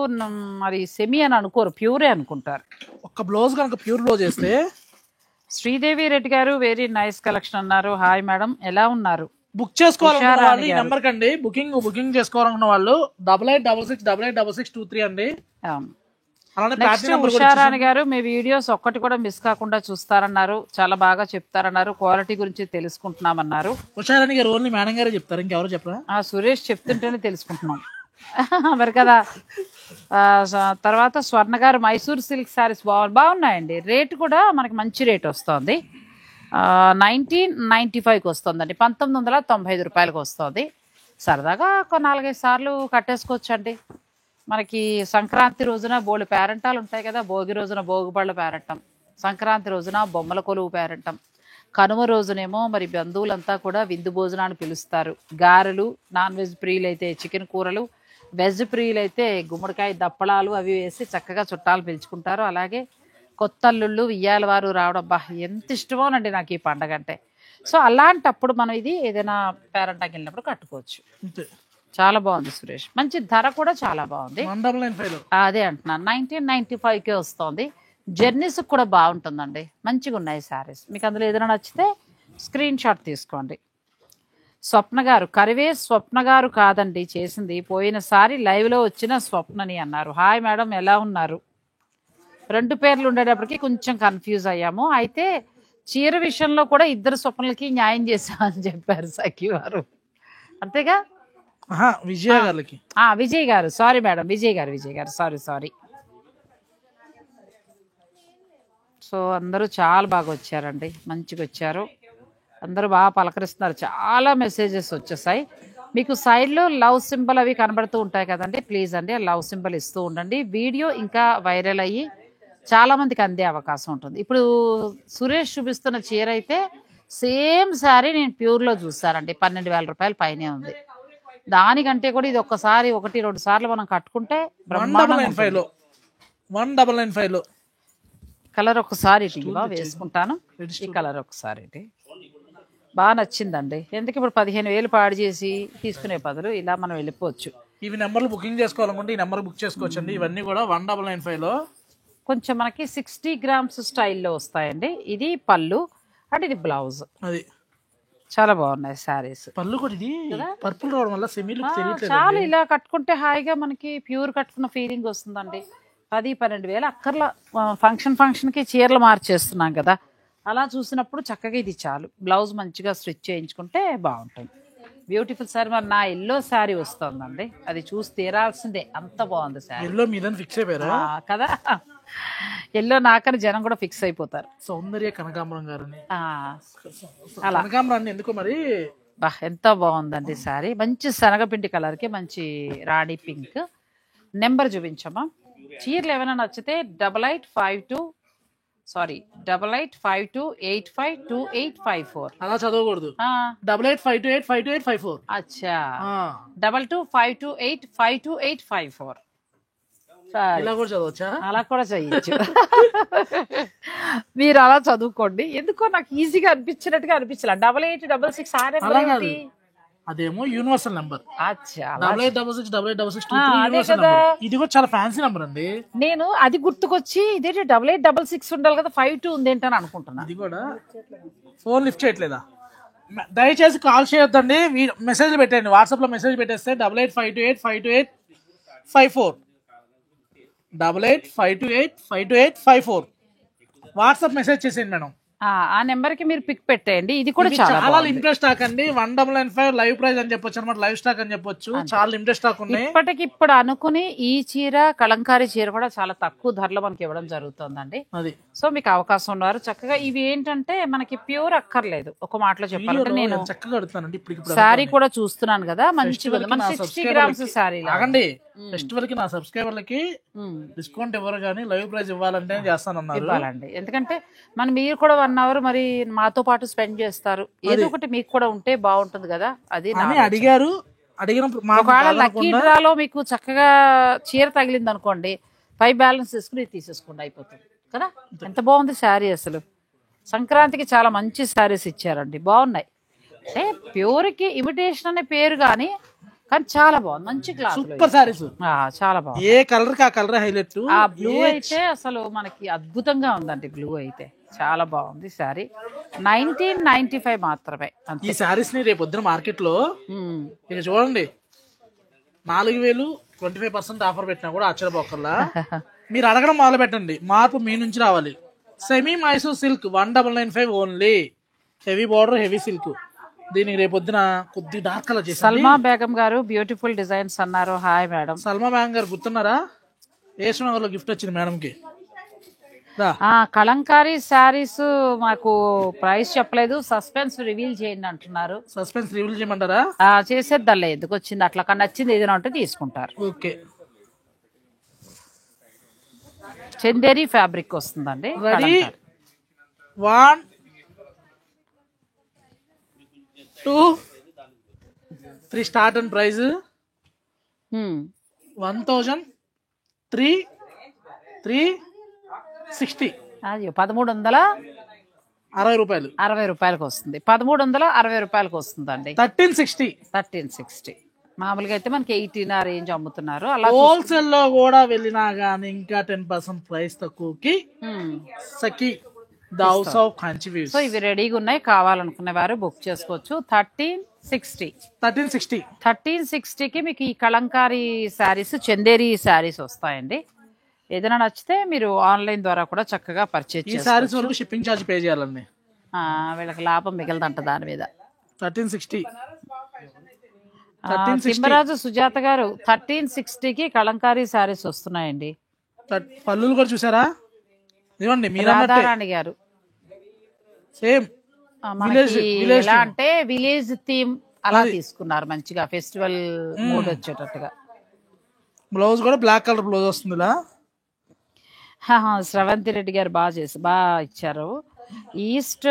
మరి సెమీ అని అనుకోరు, ప్యూరే అనుకుంటారు.
ఒక్క బ్లౌజ్ కనుక ప్యూర్ బ్లౌజ్ వేస్తే.
శ్రీదేవి రెడ్డి గారు వెరీ నైస్ కలెక్షన్ అన్నారు. హాయ్ మేడం, ఎలా ఉన్నారు?
బుక్ చేసుకోవాలనుకున్న ఈ నెంబర్ కండి, బుకింగ్ చేసుకోవాలనుకున్న వాళ్ళు 8866886623 అండి.
ఉషారాణి గారు, మీ వీడియోస్ ఒక్కటి కూడా మిస్ కాకుండా చూస్తారన్నారు, చాలా బాగా చెప్తారన్నారు, క్వాలిటీ గురించి తెలుసుకుంటున్నామన్నారు.
ఉషారాణి గారు ఓన్లీ మేడం గారే చెప్తారు, ఇంకెవరు చెప్పరా?
సురేష్ చెప్తుంటేనే తెలుసుకుంటున్నాం మరి కదా. తర్వాత స్వర్ణ గారు, మైసూర్ సిల్క్ శారీస్ బాగున్నాయండి. రేటు కూడా మనకి మంచి రేట్ వస్తుంది. 1995కి వస్తుందండి, 1995 రూపాయలకి వస్తుంది. సరదాగా ఒక 4-5 సార్లు కట్టేసుకోవచ్చండి. మనకి సంక్రాంతి రోజున బోళ్ళు పేరంటాలు ఉంటాయి కదా, భోగి రోజున భోగిపళ్ళ పేరంటం, సంక్రాంతి రోజున బొమ్మల కొలువు పేరంటం, కనుమ రోజునేమో మరి బంధువులంతా కూడా విందు భోజనాన్ని పిలుస్తారు. గారెలు, నాన్ వెజ్ ప్రియులు అయితే చికెన్ కూరలు, వెజ్ ప్రియులు అయితే గుమ్మడికాయ దప్పడాలు అవి వేసి చక్కగా చుట్టాలు పిలుచుకుంటారు. అలాగే కొత్త అల్లుళ్ళు, ఇయ్యాల వారు రావడం, బా ఎంత ఇష్టమోనండి నాకు ఈ పండగ అంటే. సో అలాంటప్పుడు మనం ఇది ఏదైనా పేరంటాకి వెళ్ళినప్పుడు కట్టుకోవచ్చు. చాలా బాగుంది సురేష్, మంచి ధర కూడా చాలా బాగుంది. అదే అంటున్నాను, 1995కే వస్తుంది. జర్నీస్ కూడా బాగుంటుందండి, మంచిగా ఉన్నాయి శారీస్. మీకు అందులో ఏదైనా నచ్చితే స్క్రీన్ షాట్ తీసుకోండి. స్వప్న గారు, కరివే స్వప్న గారు కాదండి చేసింది, పోయినసారి లైవ్లో వచ్చిన స్వప్నని అన్నారు. హాయ్ మేడం, ఎలా ఉన్నారు? 2 పేర్లు ఉండేటప్పటికి కొంచెం కన్ఫ్యూజ్ అయ్యాము. అయితే చీర విషయంలో కూడా 2 స్వప్నలకి న్యాయం చేశామని చెప్పారు సఖి వారు, అంతేగా? విజయ్ గారు, సారీ మేడం, విజయ్ గారు సారీ. సో అందరూ చాలా బాగా వచ్చారండి, మంచిగా వచ్చారు, అందరూ బాగా పలకరిస్తున్నారు, చాలా మెసేజెస్ వచ్చేసాయి. మీకు సైడ్లో లవ్ సింబల్ అవి కనబడుతూ ఉంటాయి కదండి, ప్లీజ్ అండి ఆ లవ్ సింబల్ ఇస్తూ ఉండండి. వీడియో ఇంకా వైరల్ అయ్యి చాలా మందికి అందే అవకాశం ఉంటుంది. ఇప్పుడు సురేష్ చూపిస్తున్న చీర అయితే సేమ్ శారీ నేను ప్యూర్లో చూసానండి, 12,000 రూపాయలు పైనే ఉంది. దానికంటే కూడా ఇది ఒక్కసారి 1-2 సార్లు మనం కట్టుకుంటే బ్రహ్మాండంగా ఉంటుంది.
1995
కలర్ ఒకసారి వేసుకుంటాను, ఈ కలర్ ఒకసారి బాగా నచ్చిందండి. ఎందుకు ఇప్పుడు 15,000 పాడు చేసి తీసుకునే బదులు ఇలా మనం వెళ్ళిపోవచ్చు.
ఇవి నెంబర్లు బుకింగ్ చేసుకోవాలనుకుంటే ఈ నెంబర్ బుక్ చేసుకోవచ్చు అండి. ఇవన్నీ కూడా 1995లో
కొంచెం మనకి 60 గ్రామ్స్ స్టైల్లో వస్తాయండి. ఇది పళ్ళు అంటే ఇది బ్లౌజ్,
అది
చాలా బాగున్నాయి శారీస్.
పళ్ళు కూడా ఇది పర్పుల్ రావడం వల్ల సెమీ లుక్ తెలియట్లేదు.
చాలా ఇలా కట్టుకుంటే హాయిగా మనకి ప్యూర్ కట్టుకున్న ఫీలింగ్ వస్తుందండి. 10-12 వేలు అక్కర్లా. ఫంక్షన్కి చీరలు మార్చేస్తున్నాం కదా, అలా చూసినప్పుడు చక్కగా ఇది చాలు. బ్లౌజ్ మంచిగా స్టిచ్ చేయించుకుంటే బాగుంటుంది. Beautiful sorry. మరి నా ఎల్లో శారీ వస్తుందండి, అది చూసి తీరాల్సిందే, అంత బాగుంది శారీ.
ఎల్లో మీద ఫిక్స్ అయిపోయారా
కదా, ఎల్లో నాకని జనం కూడా ఫిక్స్ అయిపోతారు.
సౌందర్య కనకాంబరం గారిని
అలా
కనకాంబరాన్ని ఎందుకు మరి
బా ఎంత బాగుందండి శారీ. మంచి శనగపిండి కలర్కి మంచి రాణి పింక్. నెంబర్ చూపించమ్మా. చీరలు ఏమైనా నచ్చితే 885285285284.
అలా చదవకూడదు. 8852852854.
అచ్చా 2252852854.
ఇలా కూడా చదవచ్చా?
అలా కూడా చేయొచ్చు. మీరు అలా చదువుకోండి. ఎందుకో నాకు ఈజీగా అనిపించినట్టుగా అనిపించలే. 8866
అదేమో యూనివర్సల్ నెంబర్.
అచ్చా
88668866. ఇది కూడా చాలా ఫ్యాన్సీ నెంబర్ అండి.
నేను అది గుర్తుకొచ్చి ఇదేంటి 8866 ఉండాలి కదా, 52 ఉంది ఏంటని అనుకుంటున్నా.
అది కూడా ఫోన్ లిఫ్ట్ చేయట్లేదా? దయచేసి కాల్ చేయొద్దండి, మెసేజ్ పెట్టండి. వాట్సాప్ లో మెసేజ్ పెట్టేస్తే 8852852854 8852852854 వాట్సాప్ మెసేజ్ చేసేయండి మేడం.
ఆ నెంబర్ కి మీరు పిక్ పెట్టేయండి. ఇది కూడా
చాలా లిమిటెడ్ స్టాక్ అండి. 1995 లైవ్ ప్రైస్ అని చెప్పొచ్చు అనమాట, లైవ్ స్టాక్ అని చెప్పొచ్చు. చాలా లిమిటెడ్ స్టాక్ ఉన్నాయి.
ఇప్పటికిప్పుడు అనుకుని ఈ చీర కలంకారీ చీర కూడా చాలా తక్కువ ధరలో మనకి ఇవ్వడం జరుగుతుందండి.
అది
సో మీకు అవకాశం ఉన్నారు చక్కగా. ఇవి ఏంటంటే మనకి ప్యూర్ అక్కర్లేదు, ఒక మాటలో చెప్పాలంటే. నేను
చక్కగా అడుగుతానండి. ఇప్పుడు
శారీ కూడా చూస్తున్నాను కదా, మంచిగా 60 గ్రామ్స్ శారీ.
ఆగండి, ఫెస్టివల్ కి నా సబ్స్క్రైబర్లకి డిస్కౌంట్ ఇవ్వరు కానీ లైవ్ ప్రైస్ ఇవ్వాలంటే చేస్తానన్నారు.
ఇవ్వాలండి, ఎందుకంటే మీరు కూడా 1 అవర్ మరి మాతో పాటు స్పెండ్ చేస్తారు. ఏదో ఒకటి మీకు కూడా ఉంటే బాగుంటుంది కదా. అది
అడిగారు.
ఒకవేళ లక్కీ డ్రాలో మీకు చక్కగా చీర తగిలింది అనుకోండి, 5 బ్యాలెన్స్ తీసుకుని తీసేసుకోండి, అయిపోతుంది కదా. ఎంత బాగుంది శారీ అసలు. సంక్రాంతికి చాలా మంచి శారీస్ ఇచ్చారండి, బాగున్నాయి. అంటే ప్యూర్కి ఇమిటేషన్ అనే పేరు కానీ చాలా బాగుంది, మంచి క్లాత్,
సూపర్ సారీస్,
చాలా బాగుంది.
ఏ కలర్ కి ఆ కలర్ హైలైట్.
ఆ బ్లూ అయితే అసలు మనకి అద్భుతంగా ఉందండి, బ్లూ అయితే చాలా బాగుంది శారీ. 1995 మాత్రమే
ఈ శారీస్ ని రేపు పొద్దున మార్కెట్ లో ఇక చూడండి 4,000 25% ఆఫర్ పెట్టినా కూడా ఆశ్చర్యపోకర్లా. మీరు అడగడం మొదలు పెట్టండి, మార్పు మీ నుంచి రావాలి. Semi Mysore silk 1995 only. Heavy border, heavy silk. దీనికి రేపొద్దున కొద్ది డార్క్ కలర్ చేసి.
సల్మా బేగం గారు బ్యూటిఫుల్ డిజైన్స్ అన్నారు. Hi madam.
సల్మా బేగం గారు గుర్తున్నారా? ఏసునగర్ లో గిఫ్ట్ వచ్చింది మేడం కి.
కలంకారీ శారీస్ మాకు ప్రైస్ చెప్పలేదు, సస్పెన్స్ రివీల్ చేయండి అంటున్నారు.
సస్పెన్స్ రివీల్ చేయమంటారా?
చేసేద్దాంలే, ఎందుకు వచ్చింది అట్లా కన్నా నచ్చింది ఏదైనా ఉంటే తీసుకుంటారు.
ఓకే.
చందేరి ఫ్యాబ్రిక్ వస్తుందండి.
1 2 3 స్టార్ట్ అండ్ ప్రైస్ 1,360.
అది 1360
రూపాయలు,
60 రూపాయలకు వస్తుంది. 1360 రూపాయలకు వస్తుందండి.
1360
మామూలుగా అయితే మనకి 18 రేంజ్ అమ్ముతున్నారు. అలా
హోల్సేల్ లో కూడా వెళ్ళినా గానీ ఇంకా 10% ప్రైస్ తక్కువకి Sakhi the house of Kanchi weaves.
So ఇవి రెడీగా ఉన్నాయి, కావాలనుకునే వారు బుక్ చేసుకోవచ్చు. 1360కి మీకు ఈ కలంకారీ శారీస్, చందేరి శారీస్ వస్తాయండి. ఏదైనా నచ్చితే మీరు ఆన్లైన్ ద్వారా కూడా చక్కగా పర్చేజ్
చేసుకోవచ్చు. ఈ శారీస్ వరకు షిప్పింగ్ ఛార్జ్ పే చేయాలండి,
వీళ్ళకి లాభం మిగలదంట దాని మీద.
1360.
తిమ్మరాజు సుజాత గారు 1360కి కలంకారీ శారీస్ వస్తున్నాయండి.
పళ్ళులు కూడా చూసారా ఇవ్వండి మీరు అన్నట్టే
రాధారాణి గారు
సేమ్
మనకి ఎలా అంటే విలేజ్ థీమ్ అలా తీసుకున్నారు మంచిగా ఫెస్టివల్ మూడ్ వచ్చేటట్టుగా.
బ్లౌజ్ కూడా బ్లాక్ కలర్ బ్లౌజ్ వస్తుంది ఇలా.
స్రవంతి రెడ్డి గారు బాగా ఇచ్చారు. East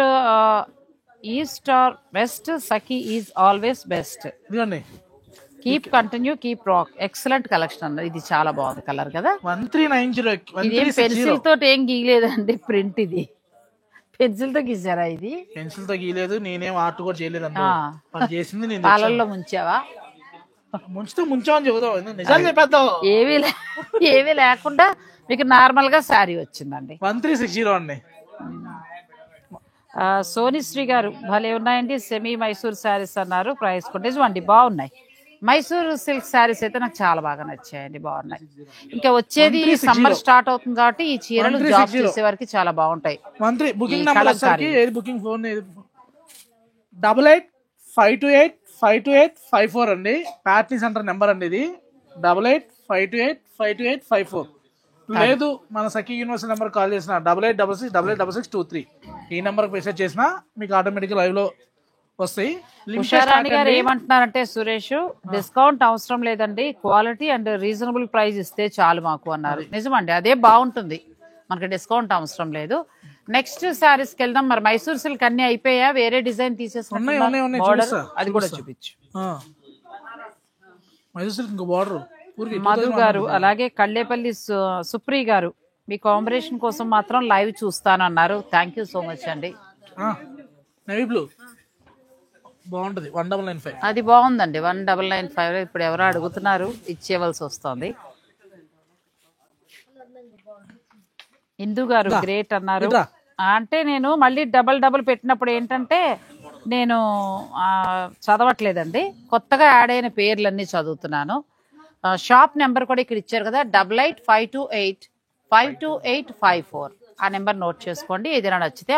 east or west Sakhi is always best.
ఇదిగోండి
keep continue keep rock. Excellent collection అన్నది. ఇది చాలా బాగుంది కలర్ కదా.
1390
ఇది పెన్సిల్ తోటి ఏం గీయలేదండి ప్రింట్. ఇది పెన్సిల్ తో గీసారా? ఇది
పెన్సిల్ తో గీయలేదు, నేనేం ఆర్ట్ కూడా చేయలేదు. చేసింది నేను
పాలల్లో ముంచావా?
ముంచామని చెబుతావు, నిజాలు చెప్పేద్దాం.
ఏమీ లేకుండా మీకు నార్మల్ గా శారీ వచ్చిందండి.
1360 అండి.
సోనిశ్రీ గారు భలే ఉన్నాయండి సెమీ మైసూర్ శారీస్ అన్నారు. ప్రైస్ కొంటే ఇవ్వండి బాగున్నాయి. మైసూర్ సిల్క్ శారీస్ అయితే నాకు చాలా బాగా నచ్చాయండి, బాగున్నాయి. ఇంకా వచ్చేది సమ్మర్ స్టార్ట్ అవుతుంది కాబట్టి ఈ చీరలు జాబ్ చేసే వారికి చాలా బాగుంటాయి.
బుకింగ్ నెంబర్ బుకింగ్ ఫోన్ 8852852854 అండి. ప్యాట్నీ సెంటర్ నెంబర్ అండి ఇది. 8852852854. లేదు మన సఖీ యూనివర్సిటీ నెంబర్ కాల్ చేసిన 8866886623 ఈ నెంబర్ మెసేజ్ చేసినా మీకు ఆటోమేటిక్ లైవ్ లో వస్తాయి.
ఉషారాణి గారు ఏమంటున్నారంటే సురేష్ డిస్కౌంట్ అవసరం లేదండి, క్వాలిటీ అండ్ రీజనబుల్ ప్రైస్ ఇస్తే చాలు మాకు అన్నారు. నిజమండి, అదే బాగుంటుంది, మనకి డిస్కౌంట్ అవసరం లేదు. నెక్స్ట్ శారీస్ కి వెళ్దాం. మరి మైసూర్ సిల్క్ అన్ని అయిపోయా, వేరే డిజైన్ తీసేసుకున్నారు, అది కూడా చూపించు.
మైసూర్ సిల్క్ ఇంకో బార్డర్.
మధు గారు అలాగే కళ్ళేపల్లి సుప్రీ గారు మీ కాంబినేషన్ కోసం మాత్రం లైవ్ చూస్తాను అన్నారు. థ్యాంక్ యూ సో మచ్ అండి.
నేవీ బ్లూ బాగుంటది 1995.
అది బాగుందండి 1995. ఇప్పుడు ఎవరో అడుగుతున్నారు, ఇచ్చేవలసి వస్తుంది. ఇందు గారు గ్రేట్ అన్నారు. అంటే నేను మళ్ళీ డబల్ పెట్టినప్పుడు ఏంటంటే నేను చదవట్లేదండి, కొత్తగా యాడ్ అయిన పేర్లన్నీ చదువుతున్నాను. షాప్ నెంబర్ కూడా ఇక్కడ ఇచ్చారు కదా, 8852852854. ఆ నెంబర్ నోట్ చేసుకోండి. ఏదైనా నచ్చితే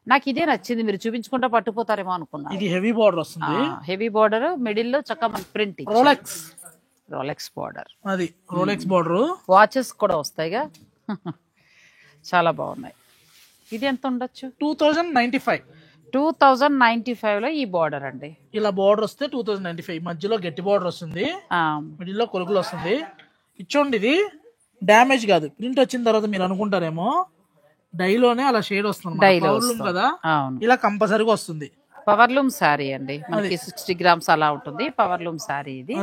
నాకు ఇదే నచ్చింది, మీరు చూపించుకుంటా పట్టుకుపోతారేమో అనుకున్నా.
ఇది హెవీ బార్డర్ వస్తుంది,
హెవీ బార్డర్, మిడిల్ లో చక్కగా ప్రింట్, రోలెక్స్ బార్డర్.
అది రోలెక్స్ బార్డర్.
వాచెస్ కూడా వస్తాయిగా, చాలా బాగున్నాయి. ఇది ఎంత ఉండొచ్చు? 2095 లో ఈ బార్డర్ అండి.
ఇలా బార్డర్ వస్తే 2095. మధ్యలో గట్టి బార్డర్ వస్తుంది, మిడిల్ లో కొలుకులు వస్తుంది. ఇచ్చోండి, ఇది డ్యామేజ్ కాదు. ప్రింట్ వచ్చిన తర్వాత మీరు అనుకుంటారేమో డైలోనే అలా షేడ్ వస్తుంది కదా, ఇలా కంపల్సరీగా వస్తుంది.
పవర్ లూమ్ శారీ అండి, మనకి 60 గ్రామ్స్ అలా ఉంటుంది. పవర్ లూమ్ శారీ ఇది.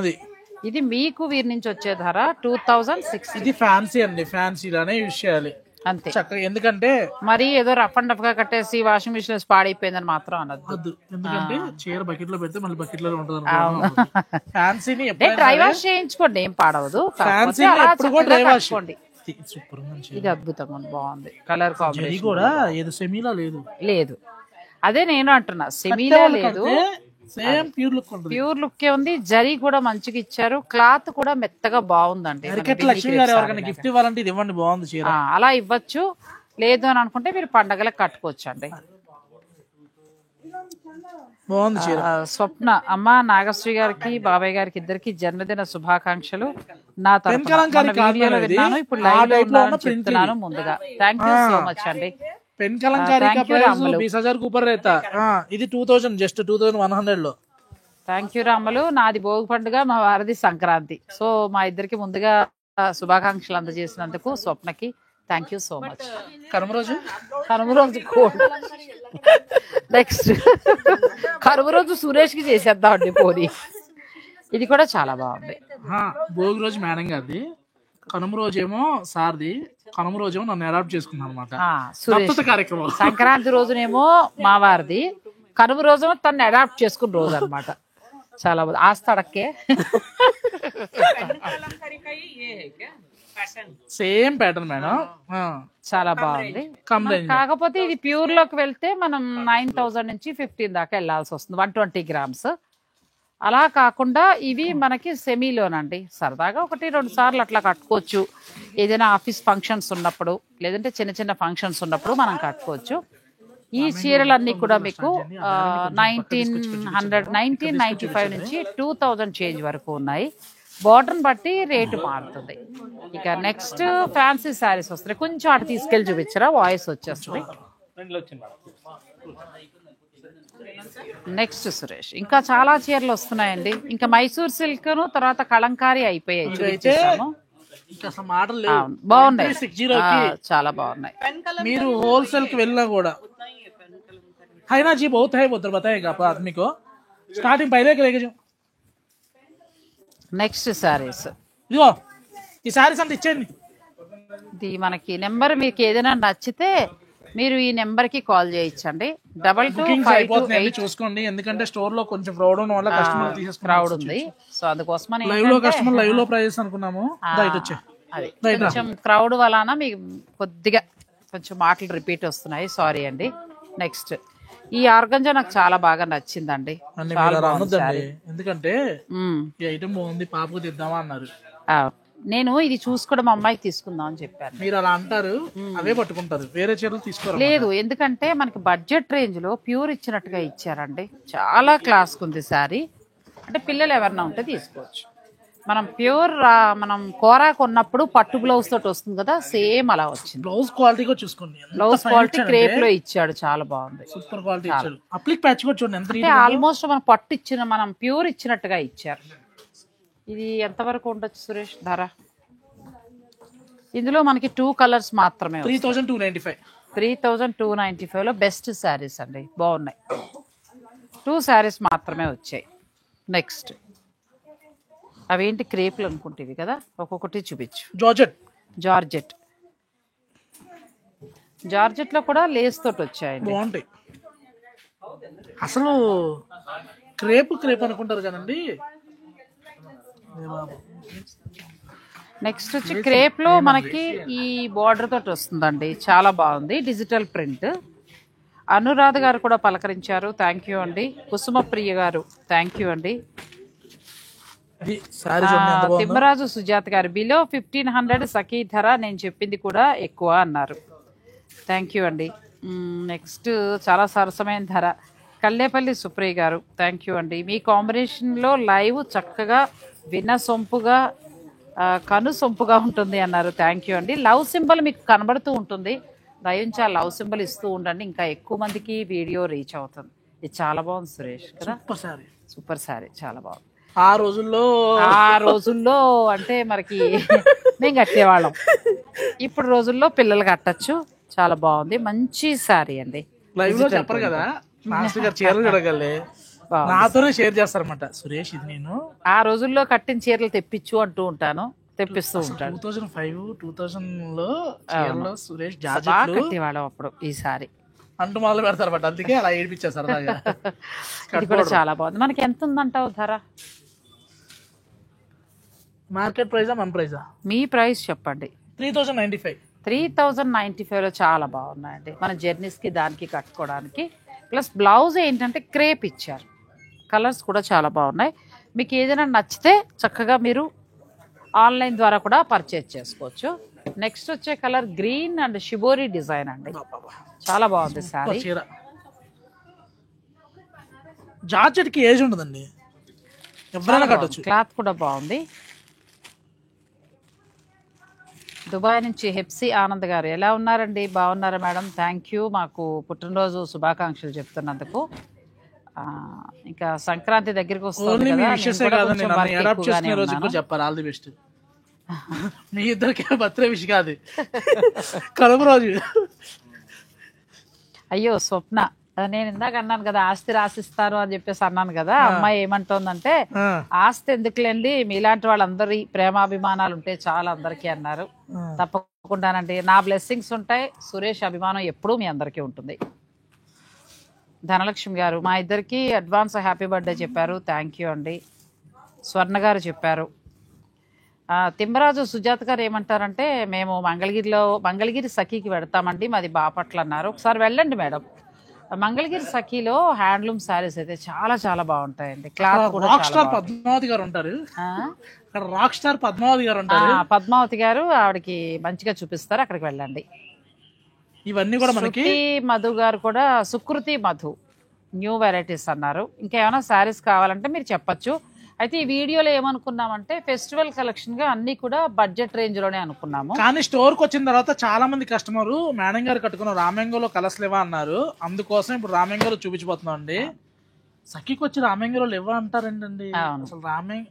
ఇది మీకు వీరి నుంచి వచ్చే ధర 2006.
ఇది ఫ్యాన్సీ అండి, ఫ్యాన్సీలానే యూజ్ చేయాలి
అంతే
చక్కగా. ఎందుకంటే
మరి ఏదో రఫ్ అండ్ రఫ్ గా కట్టేసి వాషింగ్ మిషన్ పాడైపోయిందని మాత్రం అనద్దు.
ఎందుకంటే చీర బకెట్ లో పెడితే మళ్ళీ బకెట్ లో ఉంటుంది. ఫ్యాన్సీని
డ్రై వాష్ చేయించుకోండి, ఏం పాడవదు. ఇది అద్భుతంగా ఉంది, బాగుంది. కలర్ కాంబినేషన్
కూడా ఏదో సెమీలా
లేదు. అదే నేను అంటున్నా, సెమీలా లేదు,
సేమ్ ప్యూర్ లుక్ ఉంటుంది.
ప్యూర్ లుక్ ఉంది. జరీ కూడా మంచిగా ఇచ్చారు, క్లాత్ కూడా మెత్తగా బాగుందండి.
గిఫ్ట్ ఇవ్వాలంటే ఇది ఇవ్వండి, బాగుంది చీర.
అలా ఇవ్వచ్చు, లేదు అని అనుకుంటే మీరు పండగలకు కట్టుకోవచ్చు అండి.
బాగుంది చీర.
స్వప్న అమ్మ నాగశ్రీ గారికి బాబాయ్ గారికి ఇద్దరికి జన్మదిన శుభాకాంక్షలు. నా తరపున వీడియోలో విన్నాను, ఇప్పుడు లైవ్ లో ఉన్నాను చెప్తున్నాను ముందుగా. థ్యాంక్ యూ సో మచ్ అండి.
పెన్ కలంకారీ का प्राइस 20,000 ऊपर रहता. ఇది 2000 జస్ట్ 2100 లో.
Thank you Ramulu. నాది భోగి పండుగ, మా వారిది సంక్రాంతి. సో మా ఇద్దరికి ముందుగా శుభాకాంక్షలు అందజేసినందుకు స్వప్నకి thank you so much.
Kanuma రోజు
కోడ్ నెక్స్ట్ కనుమ రోజు సురేష్ కి చేసేద్దాం అండి పోనీ. ఇది కూడా చాలా బాగుంది.
భోగి రోజు మేడం గారిది, కనుమ రోజేమో సార్ది, కనుమ రోజేమో నన్ను అడాప్ట్ చేసుకున్నాను అనమాట. కార్యక్రమం
సంక్రాంతి రోజునేమో మా వారిది, కనుమ రోజేమో తను అడాప్ట్ చేసుకున్న రోజు అనమాట. చాలా బాగుంది. ఆస్తడక్కే
సేమ్ ప్యాటర్న్ మేడం,
చాలా బాగుంది. కాకపోతే ఇది ప్యూర్ లోకి వెళ్తే మనం 9,000 నుంచి 15 దాకా వెళ్లాల్సి వస్తుంది, 120 గ్రామ్స్. అలా కాకుండా ఇవి మనకి సెమీలోనండి, సరదాగా 1-2 సార్లు అట్లా కట్టుకోవచ్చు. ఏదైనా ఆఫీస్ ఫంక్షన్స్ ఉన్నప్పుడు, లేదంటే చిన్న చిన్న ఫంక్షన్స్ ఉన్నప్పుడు మనం కట్టుకోవచ్చు. ఈ చీరలన్నీ కూడా మీకు 1995 నుంచి 2000 చేంజ్ వరకు ఉన్నాయి. బార్డర్ని బట్టి రేటు మారుతుంది. ఇక నెక్స్ట్ ఫ్యాన్సీ శారీస్ వస్తున్నాయి. కొంచెం అటు తీసుకెళ్ళి చూపించరా, వాయిస్ వచ్చేస్తుంది. నెక్స్ట్ సురేష్, ఇంకా చాలా చీరలు వస్తున్నాయండి. ఇంకా మైసూర్ సిల్క్ ను తర్వాత కలంకారీ అయిపోయాయి, చూపించేసాము. బాగున్నాయి, చాలా బాగున్నాయి.
మీరు హోల్సేల్ కి వెళ్ళినా కూడా है ना जी, बहुत है उधर बताएगा आप आदमी को स्टार्टिंग पहले करेगा जो।
నెక్స్ట్ శారీస్
ఇదిగో ఈ శారీస్ అంతా ఇచ్చేయండి.
ఇది మనకి నెంబర్, మీకు ఏదైనా నచ్చితే మీరు ఈ నెంబర్ కి కాల్ చేయొచ్చండి. 2252
చూసుకోండి, ఎందుకంటే స్టోర్ లో కొంచెం క్రౌడ్ ఉన్న వల్ల కస్టమర్
క్రౌడ్ ఉంది. సో అందుకోసం
లైవ్ లో కస్టమర్ లైవ్ లో ప్రైస్ అనుకున్నాము.
అది కొంచెం క్రౌడ్ వలన మీకు కొద్దిగా కొంచెం మాటలు రిపీట్ వస్తున్నాయి, సారీ అండి. నెక్స్ట్ ఈ ఆర్గంజా నాకు చాలా బాగా నచ్చిందండి.
ఎందుకంటే ఈ ఐటమ్ బాగుంది, పాపకు తెద్దామా అన్నారు.
నేను ఇది చూసుకోవడం అమ్మాయికి తీసుకుందాం అని చెప్పాను.
మీరు అలా అంటారు, అవే పట్టుకుంటారు, వేరే చీరలు తీసుకోరు.
లేదు, ఎందుకంటే మనకి బడ్జెట్ రేంజ్ లో ప్యూర్ ఇచ్చినట్టుగా ఇచ్చారండి. చాలా క్లాస్ ఉంది శారీ. అంటే పిల్లలు ఎవరన్నా ఉంటే తీసుకోవచ్చు. మనం ప్యూర్ మనం కోరా కొన్నప్పుడు పట్టు బ్లౌజ్ తోటి వస్తుంది కదా, సేమ్ అలా వచ్చింది.
బ్లౌజ్ క్వాలిటీ కూడా చూసుకోండి,
బ్లౌజ్ క్వాలిటీ క్రేప్ లో ఇచ్చాడు, చాలా బాగుంది,
సూపర్ క్వాలిటీ ఇచ్చాడు. అప్లిక్ ప్యాచ్ కూడా చూడండి,
అంటే ఆల్మోస్ట్ మనం పట్టు ఇచ్చిన, మనం ప్యూర్ ఇచ్చినట్టుగా ఇచ్చారు. ఇది ఎంతవరకు ఉండొచ్చు సురేష్ ధర? ఇందులో మనకి 2 కలర్స్ మాత్రమే, 3295 లో బెస్ట్ శారీస్ అండి, బాగున్నాయి. 2 శారీస్ మాత్రమే వచ్చాయి. నెక్స్ట్ అవేంటి, క్రేప్లు అనుకుంటేవి కదా, ఒక్కొక్కటి చూపించు. జార్జెట్ లో కూడా లేస్ తోటి వచ్చాయండి,
బాగుంటాయి. అసలు క్రేప్ అనుకుంటారు కదండి.
నెక్స్ట్ వచ్చి క్రేప్ లో మనకి ఈ బార్డర్ తోటి వస్తుందండి, చాలా బాగుంది, డిజిటల్ ప్రింట్. అనురాధ గారు కూడా పలకరించారు, థ్యాంక్ యూ అండి. కుసుమ ప్రియ గారు థ్యాంక్ యూ అండి. తిమ్మరాజు సుజాత గారు బిలో 1500 సఖీ ధర, నేను చెప్పింది కూడా ఎక్కువ అన్నారు, థ్యాంక్ యూ అండి. నెక్స్ట్ చాలా సరసమైన ధర, కల్లేపల్లి సుప్రియ గారు థ్యాంక్ యూ అండి. మీ కాంబినేషన్లో లైవ్ చక్కగా వినసొంపుగా కనుసొంపుగా ఉంటుంది అన్నారు, థ్యాంక్ యూ అండి. లవ్ సింబల్ మీకు కనబడుతూ ఉంటుంది, దయించి ఆ లవ్ సింబల్ ఇస్తూ ఉండండి, ఇంకా ఎక్కువ మందికి వీడియో రీచ్ అవుతుంది. ఇది చాలా బాగుంది సురేష్ కదా, సూపర్ శారీ, చాలా బాగుంది.
ఆ
రోజుల్లో అంటే మనకి మేము కట్టేవాళ్ళం, ఇప్పుడు రోజుల్లో పిల్లలు కట్టచ్చు, చాలా బాగుంది, మంచి శారీ అండి.
లైవ్ లో చెప్పరు కదా, మాస్టర్ గారు చీరలు చూడగలే నాతోనే షేర్ చేస్తారన్నమాట. సురేష్ ఇది నేను
ఆ రోజుల్లో కట్టిన చీరలు తెప్పించు అంటూ ఉంటాను, తెప్పిస్తూ ఉంటాను.
2005-2000 లో చీరలు సురేష్
బాగా కట్టేవాళ్ళం అప్పుడు. ఈసారి
అంటూ మొదలు పెడతారన్నమాట, అందుకే అలా ఏడిపించారు సరదాగా.
ఇది కూడా చాలా బాగుంది. మనకి ఎంత ఉందంటావు ధర?
మార్కెట్ ప్రైజా మన ప్రైజా?
మీ ప్రైస్ చెప్పండి.
3095
లో చాలా బాగున్నాయండి, మన జర్నీస్కి దానికి కట్టుకోవడానికి. ప్లస్ బ్లౌజ్ ఏంటంటే క్రేప్ ఇచ్చారు, కలర్స్ కూడా చాలా బాగున్నాయి. మీకు ఏదైనా నచ్చితే చక్కగా మీరు ఆన్లైన్ ద్వారా కూడా పర్చేజ్ చేసుకోవచ్చు. నెక్స్ట్ వచ్చే colour green and shibori design అండి, చాలా బాగుంది సారీ.
జార్జెట్ కి ఏజ్ ఉండదండి, ఎవరైనా కట్టొచ్చు.
క్లాత్ కూడా బాగుంది. దుబాయ్ నుంచి హెప్సీ ఆనంద్ గారు ఎలా ఉన్నారండి? బాగున్నారా మేడం? థ్యాంక్ యూ, మాకు పుట్టినరోజు శుభాకాంక్షలు చెప్తున్నందుకు. ఇంకా సంక్రాంతి దగ్గరికి వస్తుంది
చెప్పాలి, ఆల్ ది బెస్ట్. మీ ఇద్దరికి బర్త్డే విష్ కాదు, కలుపు రోజు.
అయ్యో స్వప్న, నేను ఇందాక అన్నాను కదా ఆస్తి రాసిస్తారు అని చెప్పేసి అన్నాను కదా, అమ్మాయి ఏమంటోందంటే ఆస్తి ఎందుకులేండి, మీలాంటి వాళ్ళందరి ప్రేమాభిమానాలు ఉంటే చాలా అందరికీ అన్నారు. తప్పకుండానండి, నా బ్లెస్సింగ్స్ ఉంటాయి, సురేష్ అభిమానం ఎప్పుడూ మీ అందరికీ ఉంటుంది. ధనలక్ష్మి గారు మా ఇద్దరికి అడ్వాన్స్ హ్యాపీ బర్త్డే చెప్పారు, థ్యాంక్ యూ అండి. స్వర్ణ గారు చెప్పారు. తిమ్మరాజు సుజాత గారు ఏమంటారంటే మేము మంగళగిరి సఖీకి వెడతామండి, మాది బాపట్ల అన్నారు. ఒకసారి వెళ్ళండి మేడం, మంగళగిరి సఖీలో హ్యాండ్లూమ్ శారీస్ అయితే చాలా చాలా బాగుంటాయండి. క్లాత్ కూడా
పద్మావతి గారు ఉంటారు, రాక్ స్టార్ పద్మావతి గారు ఉంటారు.
పద్మావతి గారు ఆవిడకి మంచిగా చూపిస్తారు, అక్కడికి వెళ్ళండి.
ఇవన్నీ కూడా మనకి
మధు గారు కూడా సుకృతి మధు న్యూ వెరైటీస్ అన్నారు. ఇంకా ఏమైనా శారీస్ కావాలంటే మీరు చెప్పచ్చు. అయితే ఈ వీడియోలో ఏమనుకున్నామంటే ఫెస్టివల్ కలెక్షన్ గా అన్ని కూడా బడ్జెట్ రేంజ్ లోనే అనుకున్నాము.
కానీ స్టోర్ కి వచ్చిన తర్వాత చాలా మంది కస్టమర్ మేడం గారు కట్టుకున్న రామెంగోలో కలర్స్ లేవా అన్నారు. అందుకోసం ఇప్పుడు రామెంగోలో చూపించబోతున్నాం అండి. సఖీకి వచ్చి రామెంగోలో లేవా అంటారండి. అసలు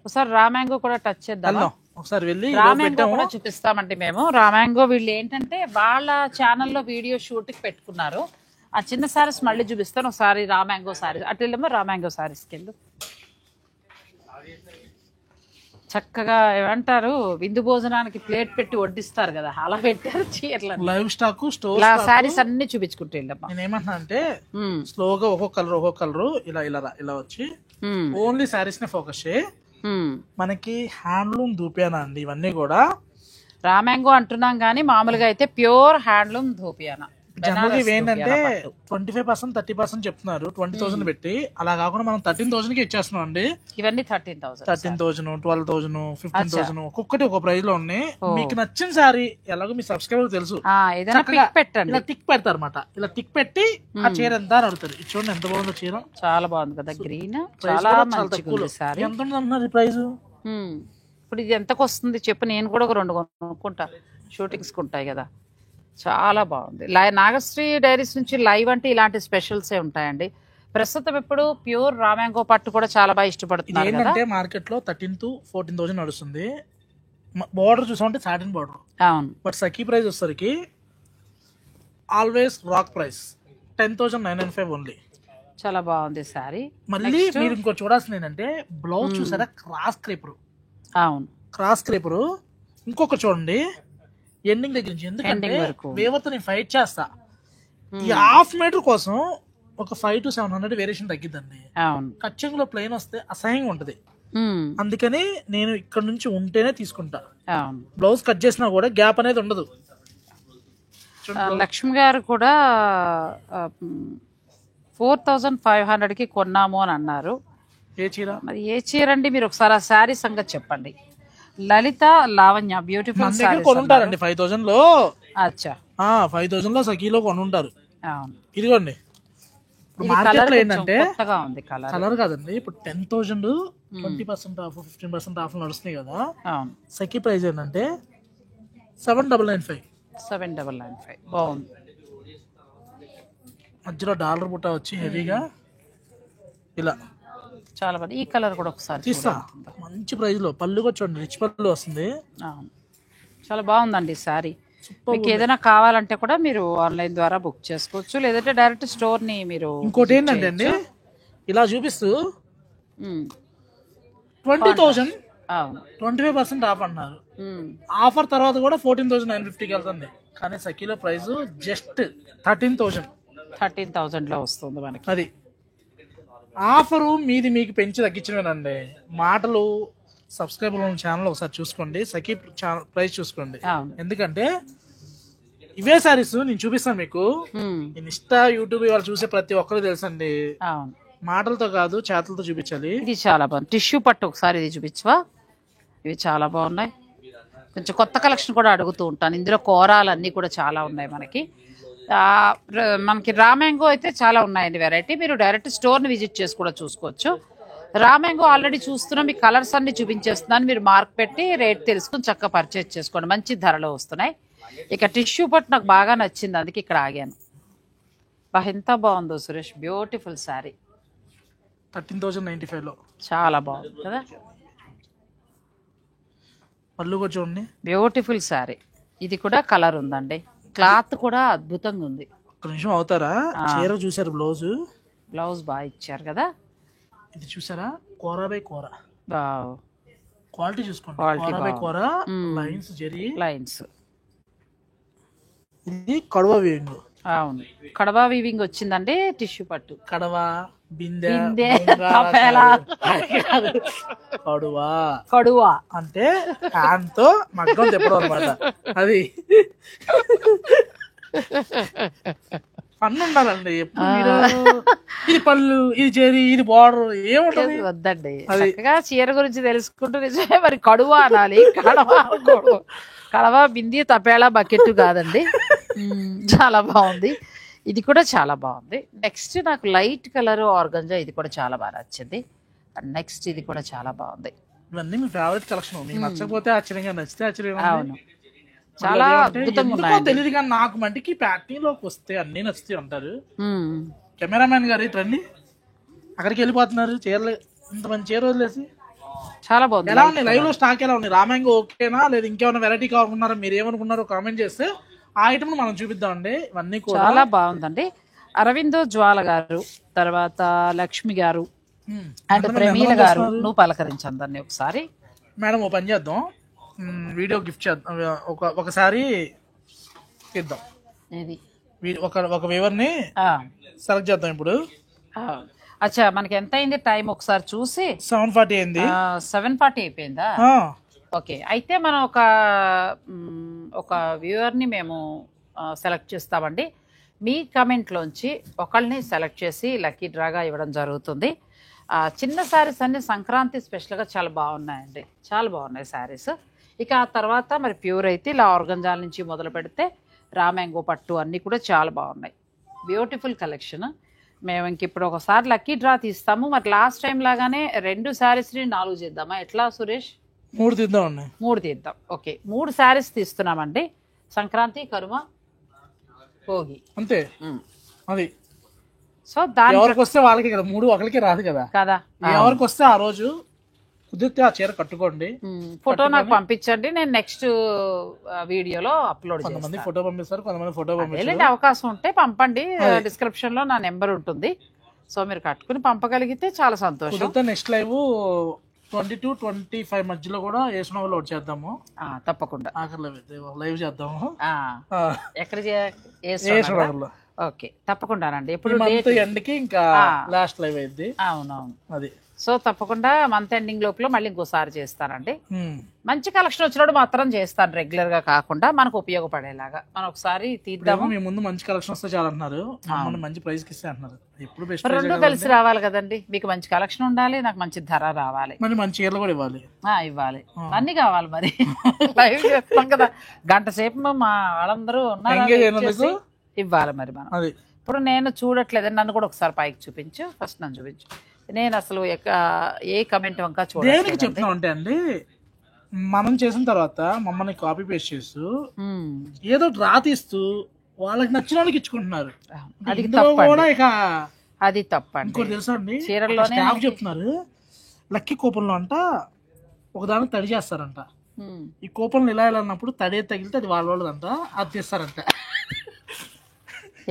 ఒకసారి రామ్యాంగో కూడా టచ్ చేద్దాం.
ఒకసారి వెళ్ళి
రామ్యాంగో కూడా చూపిస్తామండి మేము. రామ్యాంగో వీళ్ళు ఏంటంటే వాళ్ళ ఛానల్లో వీడియో షూట్ కి పెట్టుకున్నారు. ఆ చిన్న సారీస్ మళ్ళీ చూపిస్తాను. ఒకసారి రామ్యాంగో సారీస్ అటు వెళ్ళమో రామ్యాంగో సారీస్కి వెళ్ళు. చక్కగా ఏమంటారు విందు భోజనానికి ప్లేట్ పెట్టి వడ్డిస్తారు కదా, అలా పెట్టారు చీరలు.
లైవ్ స్టాక్ స్టోర్
సారీస్ అన్ని చూపించుకుంటూ వెళ్ళమ్మా.
నేను ఏమంటున్నా అంటే స్లోగా ఒక్కొక్క కలర్ ఇలా ఇలా ఇలా వచ్చి ఓన్లీ సారీస్ నే ఫోకస్ చేయి. మనకి హ్యాండ్లూమ్ ధూపియానా అండి ఇవన్నీ కూడా.
రామ్యాంగో అంటున్నాం కానీ మామూలుగా అయితే ప్యూర్ హ్యాండ్లూమ్ ధూపియానా.
జనరల్గా ఇవేంటంటే 25% 30% చెప్తున్నారు 20,000 పెట్టి. అలా కాకుండా మనం 13,000 కి ఇచ్చేస్తున్నాం అండి.
ఇవన్నీ 13,000
12,000 15,000 ఒక్కొక్కటి ఒక ప్రైస్ లో ఉన్నాయి. మీకు నచ్చిన సారీ ఎలాగో మీ సబ్స్క్రైబర్ తెలుసు,
ఏదైనా పిక్ పెట్టండి.
ఇలా టిక్ పెడతారు అనమాట. ఇలా టిక్ పెట్టి ఆ చీర ఎంత అని అడుగుతారు. ఇది చూడండి ఎంత బాగుందో చీర.
చాలా బాగుంది కదా గ్రీన్. చాలా మంచిగా సారీ.
ఎంత ఉంటుంది ప్రైస్?
ఇప్పుడు ఇది ఎంతకు వస్తుంది చెప్పు. నేను కూడా ఒక 2 కొనుక్కుంటా, షూటింగ్స్ ఉంటాయి కదా. చాలా బాగుంది. నాగశ్రీ డైరీస్ నుంచి లైవ్ అంటే ఇలాంటి స్పెషల్స్ ఉంటాయండి. ప్రస్తుతం ఇప్పుడు ప్యూర్ రామ్యాంగో పట్టు కూడా చాలా బాగా ఇష్టపడుతున్నారు.
ఏంటంటే మార్కెట్ లో 13,000 to 14,000 నడుస్తుంది. బార్డర్ చూసామంటే సాటిన్ బార్డర్.
అవును.
బట్ సఖీ ప్రైస్ వచ్చేసరికి ఆల్వేస్ రాక్ ప్రైస్ 10,995 ఓన్లీ.
చాలా బాగుంది సారీ.
మళ్ళీ మీరు ఇంకో చూడాల్సింది ఏంటంటే బ్లౌజ్ చూసారా, క్రాస్ క్రేపర్.
అవును,
క్రాస్ క్రేపర్. ఇంకొక చూడండి ఎండింగ్ దగ్గర నుంచి. ఎందుకంటే వేవర్తో నేను ఫైట్ చేస్తా. ఈ హాఫ్ మీటర్ కోసం ఒక 500 to 700 వేరియేషన్ తగ్గిద్దండి. కచ్చింగ్ లో ప్లెయిన్ వస్తే అసహ్యంగా ఉంటది. అందుకని నేను ఇక్కడ నుంచి ఉంటేనే తీసుకుంటా. బ్లౌజ్ కట్ చేసినా కూడా గ్యాప్ అనేది ఉండదు.
లక్ష్మి గారు కూడా 4,500 కి కొన్నాము అని అన్నారు.
ఏ చీర?
మరి ఏ చీర అండి? మీరు ఒకసారి ఆ శారీ సంగతి చెప్పండి. లలిత లావణ్య బ్యూటిఫుల్
కొనుంటారండి 5,000 లో.
అచ్చా,
5,000 లో సఖీలో కొనుంటారు. ఇదిగోండి. ఇప్పుడు మార్కెట్ లో ఏంటంటే కలర్ కాదండి. ఇప్పుడు 10,000 20% ఆఫ్ 15% ఆఫ్ నడుస్తున్నాయి కదా. సఖీ ప్రైస్ ఏంటంటే 7,995.
బాగుంది.
మధ్యలో డాలర్ బుట్ట వచ్చి హెవీగా ఇలా
చాలా బాగుంది. ఈ కలర్ కూడా ఒకసారి
తీస్తా. మంచి ప్రైస్ లో పళ్ళు కూడా చూడండి, రిచ్ పళ్ళు వస్తుంది.
చాలా బాగుందండి సారీ. మీకు ఏదైనా కావాలంటే కూడా మీరు ఆన్లైన్ ద్వారా బుక్ చేసుకోవచ్చు, లేదంటే డైరెక్ట్ స్టోర్ ని మీరు.
ఇంకోటి ఏంటంటే అండి ఇలా చూపిస్తూ 20,000 25% ఆఫ్ అన్నారు. ఆఫర్ తర్వాత కూడా 14,950 వెళ్తుంది. కానీ సఖీలో ప్రైస్ జస్ట్
13,000 లో వస్తుంది మనకి.
అది ఆఫరు మీది మీకు పెంచి తగ్గించమేనండి. మాటలు సబ్స్క్రైబర్ ఛానల్ ఒకసారి చూసుకోండి, సఖీ ప్రైస్ చూసుకోండి. ఎందుకంటే ఇవే సారీస్ నేను చూపిస్తాను మీకు. ఇన్స్టా యూట్యూబ్ వాళ్ళు చూసే ప్రతి ఒక్కరు తెలుసండి. మాటలతో కాదు చేతులతో చూపించాలి.
ఇది చాలా బాగుంది. టిష్యూ పట్టు ఒకసారి ఇది చూపించవా? ఇవి చాలా బాగున్నాయి. కొంచెం కొత్త కలెక్షన్ కూడా అడుగుతూ ఉంటాను. ఇందులో కోరాలన్నీ కూడా చాలా ఉన్నాయి మనకి. రామ్యాంగో అయితే చాలా ఉన్నాయండి వెరైటీ. మీరు డైరెక్ట్ స్టోర్ని విజిట్ చేసి కూడా చూసుకోవచ్చు. రామ్యాంగో ఆల్రెడీ చూస్తున్నా, మీ కలర్స్ అన్ని చూపించేస్తున్నాను. మీరు మార్క్ పెట్టి రేట్ తెలుసుకుని చక్కగా పర్చేజ్ చేసుకోండి. మంచి ధరలో వస్తున్నాయి. ఇక టిష్యూ పట్టు నాకు బాగా నచ్చింది, అందుకే ఇక్కడ ఆగాను. ఎంత బాగుందో సురేష్, బ్యూటిఫుల్ శారీ.
13,095 లో
చాలా బాగుంది కదా.
పళ్ళు కూడా చూడండి,
బ్యూటిఫుల్ శారీ. ఇది కూడా కలర్ ఉందండి. క్లాత్ కూడా అద్భుతంగా ఉంది.
ఒక్క నిమిషం అవుతారా? చీర చూసారు, బ్లౌజ్
బాగా ఇచ్చారు కదా.
ఇది చూసారా, కోరా బై కోరా. క్వాలిటీ చూసుకోండి. Kora by kora, lines zari
lines.
ఇది కడవా వీవింగ్.
అవును, కడవా వీవింగ్ వచ్చిందండి. టిష్యూ పట్టు
కడవా, బిందె,
కడువా
అంటే హ్యాండ్తో మగ్గం తిప్పడం అనమాట. అది పన్ను ఉండాలండి ఎప్పుడు. ఇది పళ్ళు, ఇది చేరి, ఇది బార్డర్ ఏముంటది
వద్దండి. చక్కగా చీర గురించి తెలుసుకుంటూ నిజమే మరి కడువా అనాలి. కడవా బింది తపేళ బకెట్ కాదండి. చాలా బాగుంది. ఇది కూడా చాలా బాగుంది. నెక్స్ట్ నాకు లైట్ కలర్ ఆర్గంజా, ఇది కూడా చాలా బాగా నచ్చింది. నెక్స్ట్ ఇది కూడా చాలా బాగుంది.
ఇవన్నీ మీ ఫేవరెట్ కలెక్షన్. మీకు నచ్చకపోతే ఆశ్చర్యంగా, నచ్చితే ఆశ్చర్యంగా.
అవును, చాలా అద్భుతంగా ఉన్నాయి.
తెలియదు కానీ నాకు మట్టికి ప్యాకింగ్లోకి వస్తే అన్ని నచ్చుతాయి అంటారు. కెమెరామెన్ గారు రండి, అక్కడికి వెళ్ళిపోతున్నారు. చీరలు ఇంత మంచి చీర వదిలేసి.
చాలా బాగుంది.
ఎలా ఉన్నాయి లైవ్ లో స్టాక్ ఎలా ఉంది? రామాంగో ఓకేనా లేదా ఇంకేమైనా వెరైటీ కావాలన్నారా? మీరు ఏమనుకున్నారో కామెంట్ చేస్తే ఆ ఐటమ్ మనం చూపిద్దామండి. ఇవన్నీ కూడా
చాలా బాగుందండి. అరవిందో జ్వాల గారు, తర్వాత లక్ష్మి గారు అండ్ ప్రమీల గారు, నువ్వు పలకరించండి దాన్ని ఒకసారి.
మేడం ఓ పని చేద్దాం, వీడియో గిఫ్ట్ చేద్దాం, ఒకసారి ఇద్దాం. ఒక వ్యూవర్ని సెలెక్ట్ చేద్దాం ఇప్పుడు.
అచ్చా, మనకి ఎంత అయింది టైం ఒకసారి చూసి?
7:40 అయింది.
7:40 అయిపోయిందా? ఓకే, అయితే మనం ఒక వ్యూవర్ని మేము సెలెక్ట్ చేస్తామండి. మీ కమెంట్లోంచి ఒకళ్ళని సెలెక్ట్ చేసి లక్కీ డ్రాగా ఇవ్వడం జరుగుతుంది. చిన్న శారీస్ అన్ని సంక్రాంతి స్పెషల్గా చాలా బాగున్నాయండి, చాలా బాగున్నాయి శారీస్. ఇక ఆ తర్వాత మరి ప్యూర్ అయితే ఇలా ఆర్గంజాల నుంచి మొదలు పెడితే రామాంగో పట్టు అన్నీ కూడా చాలా బాగున్నాయి. Beautiful collection. మేము ఇంక ఇప్పుడు ఒకసారి లక్కీ డ్రా తీస్తాము. మరి లాస్ట్ టైం లాగానే 2 శారీస్ని 4 చేద్దామా? ఎట్లా సురేష్?
3 తీద్దాం.
3 తీద్దాం. ఓకే, 3 శారీస్ తీస్తున్నామండి. సంక్రాంతి, కనుమ, భోగి
అంతే. అది
సో దాని
ఎవరికి వస్తే వాళ్ళకి కదా, 3 ఒకరికి రాదు కదా. ఎవరికి వస్తే ఆ రోజు కుదిరితే ఆ చీర కట్టుకోండి.
ఫోటో నాకు పంపించండి, నేను నెక్స్ట్ వీడియోలో అప్లోడ్ చేస్తాను.
కొంతమంది ఫోటో పంపిస్తారు, కొంతమంది ఫోటో పంపిస్తారు.
అవకాశం ఉంటే పంపండి, డిస్క్రిప్షన్ లో నా నెంబర్ ఉంటుంది. సో మీరు కట్టుకుని పంపగలిగితే చాలా సంతోషం.
నెక్స్ట్ లైవ్ 22-25 మధ్యలో కూడా ఏసునో లోడ్ చేద్దాము.
తప్పకుండా
లైవ్ చేద్దాము.
ఎక్కడ? ఓకే, తప్పకుండానండి.
ఇప్పుడు ఎండ్కి ఇంకా లాస్ట్ లైవ్ అయింది.
అవునవును,
అది.
సో తప్పకుండా మంత్ ఎండింగ్ లోపల మళ్ళీ ఇంకోసారి చేస్తానండి. మంచి కలెక్షన్ వచ్చినప్పుడు మాత్రం చేస్తాను, రెగ్యులర్ గా కాకుండా మనకు ఉపయోగపడేలాగా. మనం ఒకసారి తీద్దాము.
మీ ముందు మంచి కలెక్షన్ వస్తే చాలా అంటున్నారు, మంచి ప్రైస్ కి ఇస్తే అంటున్నారు. ఎప్పుడు బెస్ట్
రెండు కలిసి రావాలి కదండి. మీకు మంచి కలెక్షన్ ఉండాలి, నాకు మంచి ధర రావాలి,
మరి మంచి చీరలు కూడా ఇవ్వాలి.
అన్ని కావాలి. మరి లైవ్ చేస్తాం కదా, గంట సేపు మా వాళ్ళందరూ ఉన్నారు, ఇవ్వాలి మరి మనం. ఇప్పుడు నేను చూడట్లేదు, నన్ను కూడా ఒకసారి పైకి చూపించు. ఫస్ట్ నన్ను చూపించు. నేను అసలు ఏ కమెంట్ వంక
చూడడానికి చెప్తున్నా అంటే అండి, మనం చేసిన తర్వాత మమ్మల్ని కాపీ పేస్ట్ చేస్తూ ఏదో డ్రా తీస్తూ వాళ్ళకి నచ్చిన వాళ్ళకి ఇచ్చుకుంటున్నారు.
అది తప్పండి.
ఇంకోటి తెలుసా అండి, స్టాఫ్ చెప్తున్నారు లక్కీ కూపన్లో అంట ఒకదానికి తడి చేస్తారంట. ఈ కూపన్లు ఇలా ఇలా అన్నప్పుడు తడి తగిలితే అది వాళ్ళదంట, అది తీస్తారంట.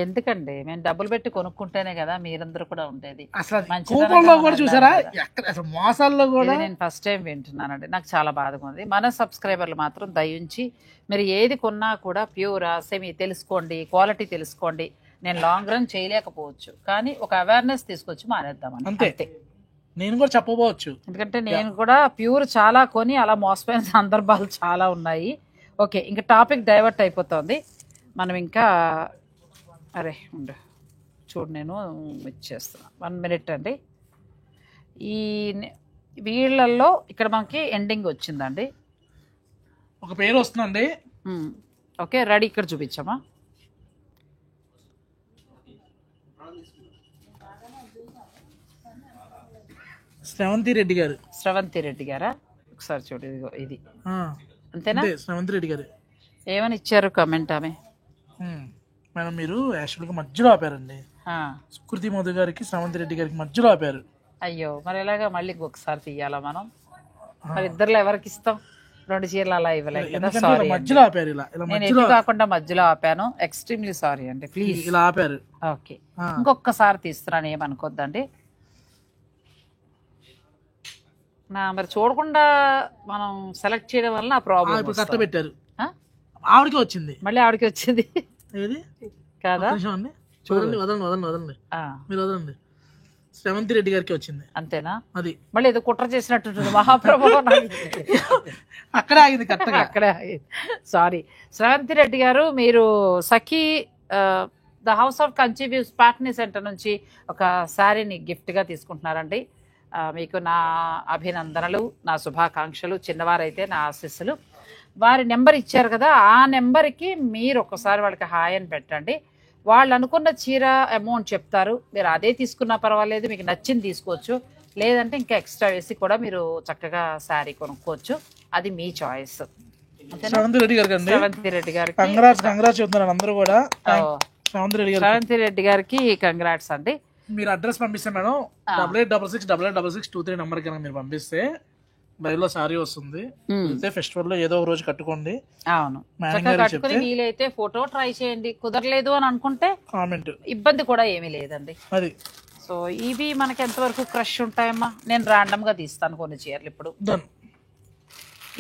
ఎందుకండి, మేము డబ్బులు పెట్టి కొనుక్కుంటేనే కదా మీరందరూ కూడా ఉండేది. నేను ఫస్ట్ టైం వింటున్నానండి, నాకు చాలా బాధగా ఉంది. మన సబ్స్క్రైబర్లు మాత్రం దయించి మీరు ఏది కొన్నా కూడా ప్యూరా సెమీ తెలుసుకోండి, క్వాలిటీ తెలుసుకోండి. నేను లాంగ్ రన్ చేయలేకపోవచ్చు, కానీ ఒక అవేర్నెస్ తీసుకొచ్చి మానేద్దామని అంతే.
నేను కూడా చెప్పబోవచ్చు,
ఎందుకంటే నేను కూడా ప్యూర్ చాలా కొని అలా మోసపోయిన సందర్భాలు చాలా ఉన్నాయి. ఓకే, ఇంకా టాపిక్ డైవర్ట్ అయిపోతుంది. మనం ఇంకా అరే ఉండు చూడు, నేను ఇచ్చేస్తున్నా 1 minute అండి. ఈ వీళ్ళల్లో ఇక్కడ మనకి ఎండింగ్ వచ్చిందండి,
ఒక పేరు వస్తుందండి.
Okay, ready. ఇక్కడ చూపించమ్మా.
శ్రవంతి రెడ్డి గారు.
శ్రవంతి రెడ్డి గారా? ఒకసారి చూడు, ఇదిగో ఇది అంతేనా?
శ్రవంతి రెడ్డి గారు
ఏమని ఇచ్చారు కమెంట్? ఆమె
మేడం మీరు యాక్చువల్గా మధ్యలో ఆపారండి. సుకృతి మధు గారికి శ్రవంతి రెడ్డి గారికి మధ్యలో ఆపారు.
అయ్యో, మరి ఎలాగా మళ్ళీ ఇంకొకసారి తీయాలా మనం? మరి ఇద్దరులో ఎవరికి ఇస్తాం? 2 చీరలు అలా ఇవ్వలేదు కదా. సారీ,
మధ్యలో ఆపారు.
నేను ఎటు కాకుండా మధ్యలో ఆపాను, ఎక్స్ట్రీమ్లీ సారీ అండి, ప్లీజ్.
ఇలా ఆపారు.
ఓకే, ఇంకొకసారి తీస్తున్నాను, ఏమనుకోద్దండి. మరి చూడకుండా మనం సెలెక్ట్ చేయడం వల్ల ఆ ప్రాబ్లం.
ఇప్పుడు కట్ట పెట్టారు, ఆవిడకి వచ్చింది,
మళ్ళీ ఆవిడకి వచ్చింది కదా.
చూడండి, వదలండి వదలండి వదలండి, మీరు వదలండి. శ్రవంతి రెడ్డి గారికి వచ్చింది,
అంతేనా?
అది
మళ్ళీ ఏదో కుట్ర చేసినట్టు మహాప్రభు.
అక్కడే ఆగింది, కరెక్ట్గా
అక్కడే ఆగింది. సారీ శ్రవంతి రెడ్డి గారు, మీరు Sakhi the house of Kanchi weaves Patny centre నుంచి ఒక శారీని గిఫ్ట్గా తీసుకుంటున్నారండి. మీకు నా అభినందనలు, నా శుభాకాంక్షలు. చిన్నవారైతే నా ఆశీస్సులు. వారి నెంబర్ ఇచ్చారు కదా, ఆ నెంబర్కి మీరు ఒకసారి వాళ్ళకి హాయ్ అని పెట్టండి. వాళ్ళు అనుకున్న చీర అమౌంట్ చెప్తారు, మీరు అదే తీసుకున్నా పర్వాలేదు, మీకు నచ్చింది తీసుకోవచ్చు. లేదంటే ఇంకా ఎక్స్ట్రా వేసి కూడా మీరు చక్కగా శారీ కొనుక్కోవచ్చు, అది మీ చాయిస్.
శ్రవంతి రెడ్డి గారికి అండి,
శ్రవంతి రెడ్డి గారికి
కంగ్రాట్స్ చెప్తున్నారు అందరూ కూడా.
శ్రవంతి రెడ్డి గారికి కంగ్రాట్స్ అండి.
మీరు అడ్రస్ పంపిస్తే మేడం 8866666623 నెంబర్ కనుక మీరు పంపిస్తే లైవ్ లో సారీ వస్తుంది. ఫెస్టివల్ లో ఏదో ఒక రోజు కట్టుకోండి.
అవును, కట్టుకుని వీలైతే ఫోటో ట్రై చేయండి, కుదరలేదు అని అనుకుంటే
కామెంట్,
ఇబ్బంది కూడా ఏమీ లేదండి.
అది
సో ఇవి మనకి ఎంతవరకు క్రష్ ఉంటాయమ్మా? నేను రాండమ్ గా తీస్తాను కొన్ని చీరలు. ఇప్పుడు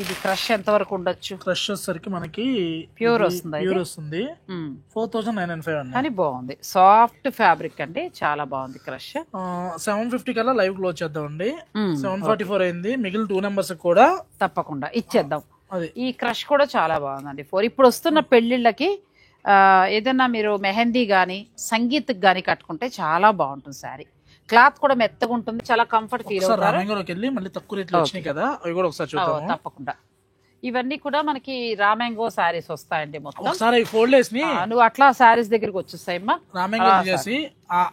ఇది క్రష్ ఎంత వరకు ఉండొచ్చు?
క్రష్ వచ్చేసరికి మనకి
ప్యూర్ వస్తుంది,
4995 అండి.
కానీ బాగుంది, సాఫ్ట్ ఫ్యాబ్రిక్ అండి, చాలా బాగుంది. క్రష్
750 కల్లా లైవ్ క్లోజ్ చేద్దాం అండి. 744 అయింది, మిగిలిన 2 నెంబర్స్ కూడా
తప్పకుండా ఇచ్చేద్దాం.
అది
ఈ క్రష్ కూడా చాలా బాగుందండి. ఇప్పుడు వస్తున్న పెళ్లిళ్ళకి ఏదైనా మీరు మెహందీ గానీ సంగీత్ గానీ కట్టుకుంటే చాలా బాగుంటుంది శారీ. క్లాత్ కూడా మెత్తగా ఉంటుంది, చాలా కంఫర్ట్ ఫీల్ అవుతారు.
మళ్ళీ తక్కువ రేట్లో వచ్చినాయి కదా, అవి కూడా ఒకసారి చూద్దాం.
తప్పకుండా ఇవన్నీ కూడా మనకి రామాంగో శారీస్ వస్తాయండి. మొత్తం
నువ్వు
అట్లా శారీస్ దగ్గరికి వచ్చేస్తాయి అమ్మా,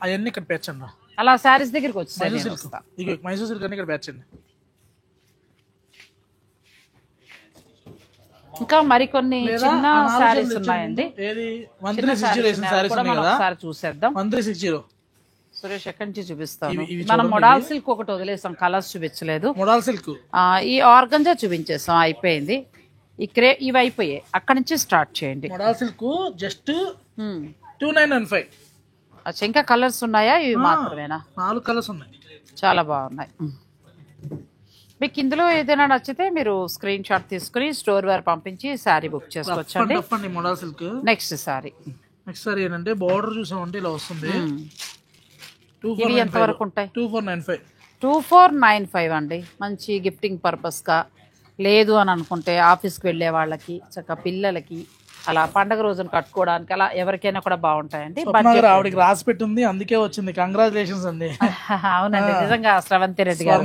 అవన్నీ ఇక్కడ పేర్చండి.
అలా శారీస్ దగ్గరికి వచ్చేస్తాయి.
మైసూర్ సిల్క్ అన్ని ఇక్కడ పేర్చండి.
ఇంకా మరికొన్ని చిన్న శారీస్ ఉన్నాయండి, ఒకసారి చూసేద్దాం. సురేష్ ఎక్కడి నుంచి చూపిస్తాను. మనం మొడాల్ సిల్క్ ఒకటి వదిలేసాం, కలర్స్ చూపించలేదు.
మొడాల్ సిల్క్
ఈ ఆర్గంజా చూపించేసాం, అయిపోయింది. ఇవి అయిపోయాయి, అక్కడి నుంచి స్టార్ట్ చేయండి.
Modal silk just 2915.
అచ్చా, ఇంకా కలర్స్ ఉన్నాయా? ఇవి మాత్రమేనా?
4 కలర్స్ ఉన్నాయి,
చాలా బాగున్నాయి. మీకు ఇందులో ఏదైనా నచ్చితే మీరు స్క్రీన్ షాట్ తీసుకుని స్టోర్ వేర్ పంపించి శారీ బుక్ చేసుకోవచ్చండి.
మొడాల్ సిల్క్
నెక్స్ట్ శారీ
ఏంటంటే బార్డర్ చూసామంటే ఇలా వస్తుంది.
ఇవి ఎంత వరకు ఉంటాయి?
2495
అండి. మంచి గిఫ్టింగ్ పర్పస్ గా, లేదు అని అనుకుంటే ఆఫీస్కి వెళ్ళే వాళ్ళకి, చక్కగా పిల్లలకి, అలా పండగ రోజున కట్టుకోవడానికి, అలా ఎవరికైనా కూడా బాగుంటాయండి.
ఆవిడకి రాసి పెట్టింది, అందుకే వచ్చింది. కంగ్రాచులేషన్స్ అండి.
అవునండి, నిజంగా శ్రవంతి రెడ్డి గారు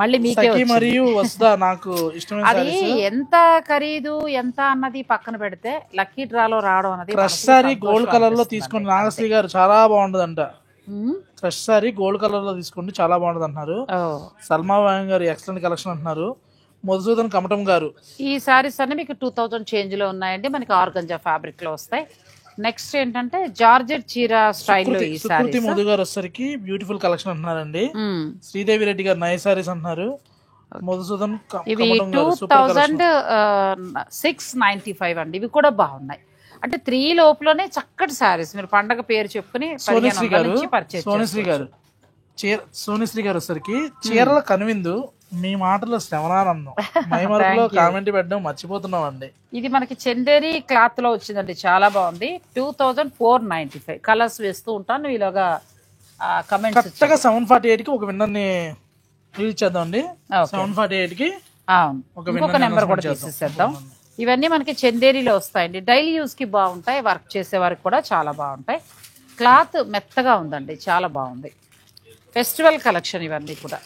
మళ్ళీ మీకే
మరియు వస్తా. నాకు ఇష్టం.
అది ఎంత ఖరీదు ఎంత అన్నది పక్కన పెడితే లక్కీ డ్రాలో రావడం అన్నది.
క్రష్ సారీ గోల్డ్ కలర్ లో తీసుకోండి, నాగశ్రీ గారు చాలా బాగుంటదంట. క్రష్ సారీ గోల్డ్ కలర్ లో తీసుకోండి, చాలా బాగుంటది అంటున్నారు. సల్మా వాంగ్ గారు ఎక్సలెంట్ కలెక్షన్ అంటున్నారు. మధుసూదన్ కమటం గారు
ఈ సారీస్ అన్ని మీకు 2000 చేంజ్ లో ఉన్నాయండి. మనకి ఆర్గంజా ఫ్యాబ్రిక్ లో వస్తాయి. నెక్స్ట్ ఏంటంటే జార్జెట్ చీర స్టైల్లో ఈ సారీస్.
మధు గారు వచ్చేసరికి బ్యూటిఫుల్ కలెక్షన్ అంటున్నారండి. శ్రీదేవి రెడ్డి గారు నైస్ సారీస్ అంటున్నారు. మధుసూదన్
ఇవి 2695 అండి. ఇవి కూడా బాగున్నాయి. అంటే 3 లోపులోనే చక్కటి సారీస్. మీరు పండగ పేరు చెప్పుకుని
సోనిశ్రీ గారు వచ్చేసరికి చీరల కనువిందు, మీ మాటలో శ్రవణానందం, మైమరుపులో కామెంట్ పెట్టడం మర్చిపోతున్నాం అండి.
ఇది మనకి చందేరి క్లాత్ లో వచ్చిందండి, చాలా బాగుంది. 2495 కలర్స్ వేస్తూ ఉంటాను. ఇలాగా కమెంట్స్.
కరెక్ట్గా 748 కి ఒక విన్నర్ ని రిలీజ్ చేద్దాం అండి. 748 కి
ఇంకొక నెంబర్ కూడా తీసేసేద్దాం. ఇవన్నీ మనకి చందేరిలో వస్తాయండి. డైలీ యూస్ కి బాగుంటాయి, వర్క్ చేసే వారికి కూడా చాలా బాగుంటాయి. క్లాత్ మెత్తగా ఉందండి, చాలా బాగుంది. ఫెస్టివల్ కలెక్షన్ ఇవన్నీ కూడా.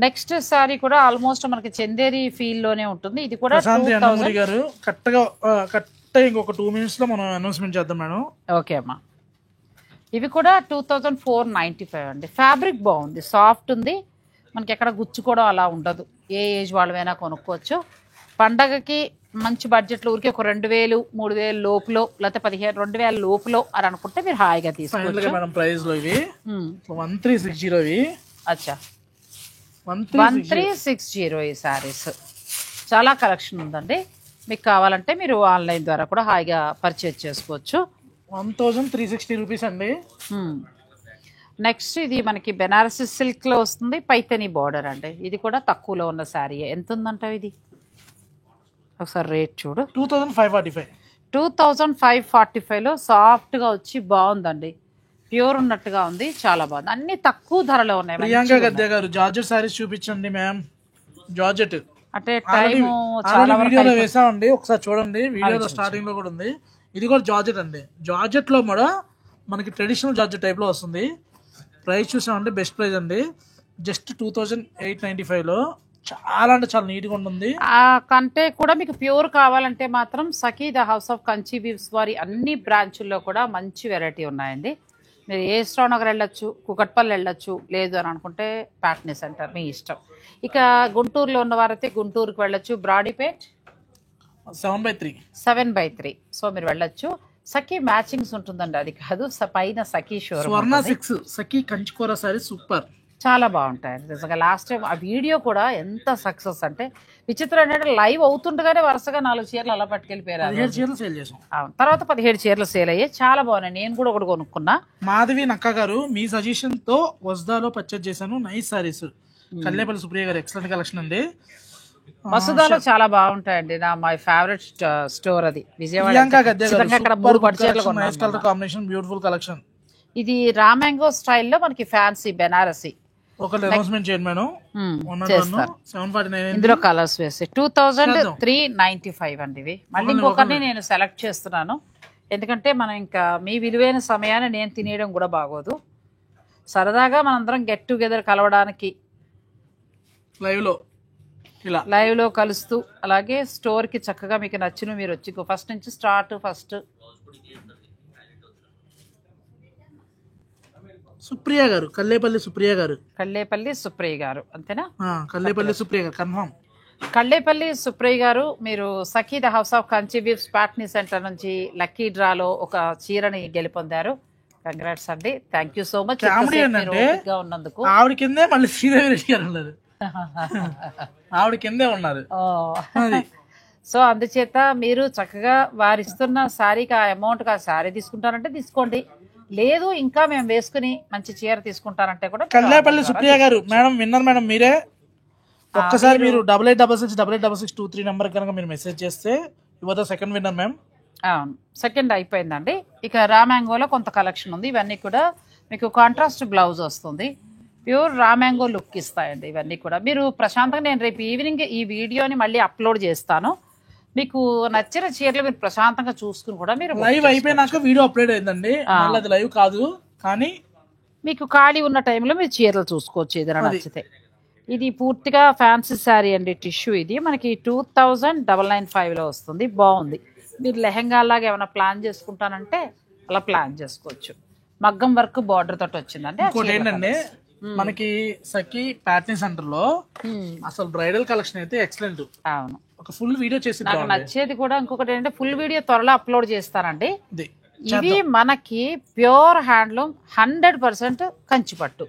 నెక్స్ట్ సారీ కూడా ఆల్మోస్ట్ మనకి చందేరి ఫీల్ లోనే ఉంటుంది. ఇది కూడా
గారు కరెక్ట్గా ఇంకొక 2 minutes లో మనం అనౌన్స్మెంట్ చేద్దాం మేడం.
ఓకే అమ్మా. ఇవి కూడా 2495 అండి. ఫ్యాబ్రిక్ బాగుంది, సాఫ్ట్ ఉంది, మనకి ఎక్కడ గుచ్చుకోవడం అలా ఉండదు. ఏ ఏజ్ వాళ్ళమైనా కొనుక్కోవచ్చు. పండగకి మంచి బడ్జెట్లో ఊరికి ఒక 2000 3000 లోపులో, లేకపోతే 15,000 2000 లోపులో అని అనుకుంటే మీరు హాయిగా తీసుకోవచ్చు.
ప్రైస్ లో ఇవి 1360.
అచ్చా, 1360 ఈ సారీస్. చాలా కలెక్షన్ ఉందండి. మీకు కావాలంటే మీరు ఆన్లైన్ ద్వారా కూడా హాయిగా పర్చేజ్ చేసుకోవచ్చు.
1360 రూపీస్ అండి.
నెక్స్ట్ ఇది మనకి బెనారసి సిల్క్ లో వస్తుంది, పైతని బార్డర్ అండి. ఇది కూడా తక్కువలో ఉన్న శారీ. ఎంత ఉందంటావు ఇది? ఒకసారి రేట్ చూడు. 2545లో సాఫ్ట్ గా వచ్చి బాగుందండి. ప్యూర్ ఉన్నట్టుగా ఉంది, చాలా బాగుంది. అన్ని తక్కువ ధరలో ఉన్నాయి.
ప్రియాంక గద్దె గారు జార్జెట్ సారీస్ చూపించండి మ్యామ్. జార్జెట్
అంటే టైం చాలా
వీడియోలో వేసామండి, ఒకసారి చూడండి. వీడియోలో స్టార్టింగ్ లో కూడా ఉంది. ఇది కూడా జార్జెట్ అండి. జార్జెట్ లో కూడా మనకి ట్రెడిషనల్ జార్జెట్ టైప్ లో వస్తుంది. ప్రైస్ చూసామంటే బెస్ట్ ప్రైస్ అండి, జస్ట్ 2895లో. చాలా అంటే చాలా నీట్ గా ఉంటుంది.
కంటే కూడా మీకు ప్యూర్ కావాలంటే మాత్రం Sakhi the house of Kanchi weaves వారి అన్ని బ్రాంచుల్లో కూడా మంచి వెరైటీ ఉన్నాయండి. మీరు ఏ స్టోర్ నగర్ వెళ్ళొచ్చు, కుకట్పల్లి వెళ్ళొచ్చు, లేదు అని అనుకుంటే ప్యాట్నీ సెంటర్ మీ ఇష్టం. ఇక గుంటూరులో ఉన్నవారైతే గుంటూరుకి వెళ్ళొచ్చు, బ్రాడీపేట్
7/3.
7/3. సో మీరు వెళ్ళొచ్చు. సఖీ మ్యాచింగ్స్ ఉంటుందండి, అది కాదు పైన సఖీ షోరూమ్
స్వర్ణ 6 సఖీ కంచికోర సారీ సూపర్,
చాలా బాగుంటాయండి నిజంగా. లాస్ట్ టైం ఆ వీడియో కూడా ఎంత సక్సెస్ అంటే విచిత్రం ఏంటంటే లైవ్ అవుతుండగానే వరుసగా 4 చీరలు అలా పట్టుకెళ్ళిపోయారు.
17 చీరలు సేల్ చేసాం.
అవును, తర్వాత 17 చీరలు సేల్ అయ్యాయి, చాలా బాగున్నాయి. నేను కూడా ఒకటి కొనుక్కున్నా.
మాధవి నక్క గారు మీ సజెషన్ తో వస్దాలో పర్చేజ్ చేశాను, నైస్ సారీస్. కల్లేపల్లి సుప్రియ గారు ఎక్సలెంట్ కలెక్షన్ అండి.
మసూదాలో చాలా బాగుంటాయండి, నా మై ఫేవరెట్ స్టోర్ అది విజయవాడ. అక్కడ 3 పట్టు చీరలు కొన్నాను.
Combination beautiful collection.
ఇది రామాంగో స్టైల్లో మనకి ఫ్యాన్సీ బెనారసీ.
ఒక అనౌన్స్మెంట్ చేయండి మేడం.
చేస్తారు.
749
ఇందులో కలర్స్ వేసి 2395 అండి ఇవి. మళ్ళీ ఇంకొకరిని నేను సెలెక్ట్ చేస్తున్నాను, ఎందుకంటే మనం ఇంకా మీ విలువైన సమయాన్ని నేను తినేయడం కూడా బాగోదు. సరదాగా మనందరం గెట్ టుగెదర్ కలవడానికి లైవ్ లో కలుస్తూ, అలాగే స్టోర్ కి చక్కగా మీకు నచ్చిన మీరు వచ్చి ఫస్ట్ నుంచి స్టార్ట్.
సుప్రియ గారు, కల్లేపల్లి సుప్రియ గారు అంతేనా? కల్లేపల్లి సుప్రియ గారు కన్ఫర్మ్.
కల్లేపల్లి సుప్రియ గారు, మీరు Sakhi the house of Kanchi weaves Patny centre నుంచి లక్కీ డ్రాలో ఒక చీరని గెలుపొందారు. కంగ్రాట్స్ అండి, థ్యాంక్ యూ సో మచ్ ఉన్నందుకు.
ఆవిడ కిందే మళ్ళీ శ్రీదేవి రెడ్డి గారు ఉన్నారు, ఆవిడ కిందే ఉన్నారు.
సో అందుచేత మీరు చక్కగా వారిస్తున్న శారీకి ఆ అమౌంట్ ఆ శారీ తీసుకుంటారంటే తీసుకోండి, లేదు ఇంకా మేము వేసుకుని మంచి చీర తీసుకుంటారంటే కూడా.
కల్లేపల్లి సుప్రియ గారు మేడం విన్నర్ మేడం మీరే. ఒక్కసారి మీరు 8866886623 నెంబర్ కనుక మీరు మెసేజ్ చేస్తే యువత సెకండ్ విన్నర్ మ్యామ్.
అవును, సెకండ్ అయిపోయిందండి. ఇక రామాంగోలో కొంత కలెక్షన్ ఉంది, ఇవన్నీ కూడా మీకు కాంట్రాస్ట్ బ్లౌజ్ వస్తుంది, ప్యూర్ రామాంగో లుక్ ఇస్తాయండి ఇవన్నీ కూడా. మీరు ప్రశాంతంగా, నేను రేపు ఈవినింగ్ ఈ వీడియోని మళ్ళీ అప్లోడ్ చేస్తాను, మీకు నచ్చిన చీరలు మీరు ప్రశాంతంగా చూసుకుని కూడా మీరు
లైవ్ అయిపోయినాక వీడియో అప్లోడ్ అయిందండి, అది లైవ్ కాదు కానీ
మీకు ఖాళీ ఉన్న టైంలో మీరు చీరలు చూసుకోవచ్చు ఏదైనా నచ్చితే. ఇది పూర్తిగా ఫ్యాన్సీ శారీ అండి, టిష్యూ. ఇది మనకి 2995లో వస్తుంది, బాగుంది. మీరు లెహంగా లాగా ఏమైనా ప్లాన్ చేసుకుంటానంటే అలా ప్లాన్ చేసుకోవచ్చు. మగ్గం వర్క్ బార్డర్ తోటి వచ్చిందండి.
ఇంకోటి ఏంటంటే మనకి సఖీ ప్యాట్నీ సెంటర్ లో అసలు బ్రైడల్ కలెక్షన్ అయితే ఎక్సలెంట్.
అవును,
ఒక ఫుల్ వీడియో చేసి
నాకు నచ్చేది కూడా ఇంకొకటి ఏంటంటే ఫుల్ వీడియో త్వరలో అప్లోడ్ చేస్తానండి. ఇవి మనకి ప్యూర్ హ్యాండ్లూమ్ 100% కంచిపట్టు.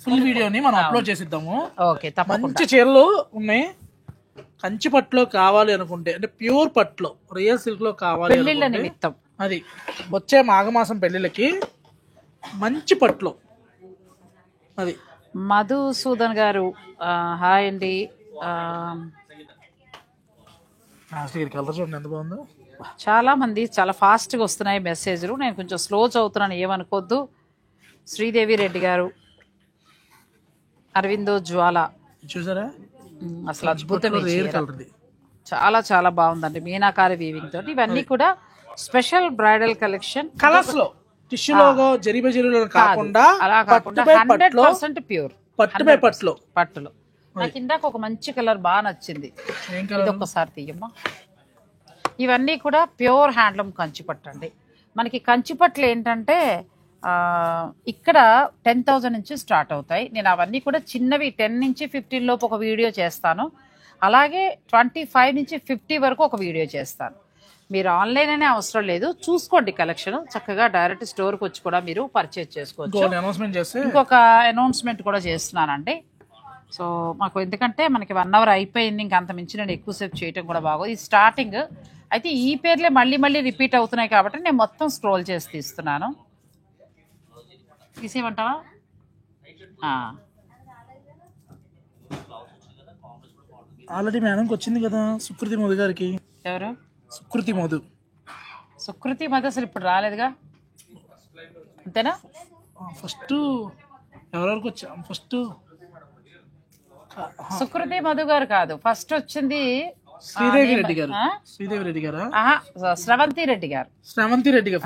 ఫుల్ వీడియోని మనం అప్లోడ్ చేసిద్దాము.
ఓకే, తప్పకుండా.
మంచి చీరలు ఉన్నాయి, కంచిపట్టులో కావాలి అనుకుంటే, అంటే ప్యూర్ పట్టులో రియల్ సిల్క్ లో కావాలి
పెళ్లిళ్ళ నిమిత్తం,
అది వచ్చే మాఘమాసం పెళ్లిళ్ళకి మంచి పట్టులో. అది
మధుసూదన్ గారు హాయ్ అండి.
కలర్ చూడండి ఎంత బాగుందో.
చాలా మంది చాలా ఫాస్ట్గా వస్తున్నాయి మెసేజ్లు, నేను కొంచెం స్లో చదువుతున్నాను ఏమనుకోద్దు. శ్రీదేవి రెడ్డి గారు, అరవిందో జ్వాల
చూసారా,
అసలు అద్భుతమైన చాలా చాలా బాగుందండి, మీనాకారి వీవింగ్ తోటి. ఇవన్నీ కూడా స్పెషల్ బ్రైడల్ కలెక్షన్,
కలర్స్ లో టిష్యూ లోగో జరీబో కాకుండా
అలా కాకుండా 100% ప్యూర్ పట్టులో. నాకు ఇందాక ఒక మంచి కలర్ బాగా నచ్చింది, ఇది ఒక్కసారి తీయమ్మా. ఇవన్నీ కూడా ప్యూర్ హ్యాండ్లూమ్ కంచిపట్టు అండి. మనకి కంచిపట్లు ఏంటంటే ఇక్కడ 10,000 నుంచి స్టార్ట్ అవుతాయి. నేను అవన్నీ కూడా చిన్నవి 10 నుంచి 15 లోపు ఒక వీడియో చేస్తాను, అలాగే 25 నుంచి 50 వరకు ఒక వీడియో చేస్తాను. మీరు ఆన్లైన్ అనే అవసరం లేదు, చూసుకోండి కలెక్షన్, చక్కగా డైరెక్ట్ స్టోర్కి వచ్చి కూడా మీరు పర్చేజ్ చేసుకోవచ్చు. ఇంకొక అనౌన్స్మెంట్ కూడా చేస్తున్నానండి. సో మాకు ఎందుకంటే మనకి 1 అవర్ అయిపోయింది, ఇంకా అంత మించి నేను ఎక్కువసేపు చేయటం కూడా బాగోదు. ఇది స్టార్టింగ్ అయితే ఈ పేర్లే మళ్ళీ మళ్ళీ రిపీట్ అవుతున్నాయి కాబట్టి నేను మొత్తం స్క్రోల్ చేసి తీస్తున్నాను. తీసేయమంటావా?
ఆల్రెడీ మేడంకి వచ్చింది కదా సుకృతి మధు గారికి.
ఎవరు?
సుకృతి మధు
అసలు ఇప్పుడు రాలేదుగా, అంతేనా?
ఫస్ట్ ఎవరెవరికి వచ్చా? ఫస్ట్
సుకృతి మధు గారు కాదు, ఫస్ట్ వచ్చింది
శ్రీదేవి రెడ్డి గారు.
స్రవంతి రెడ్డి గారు.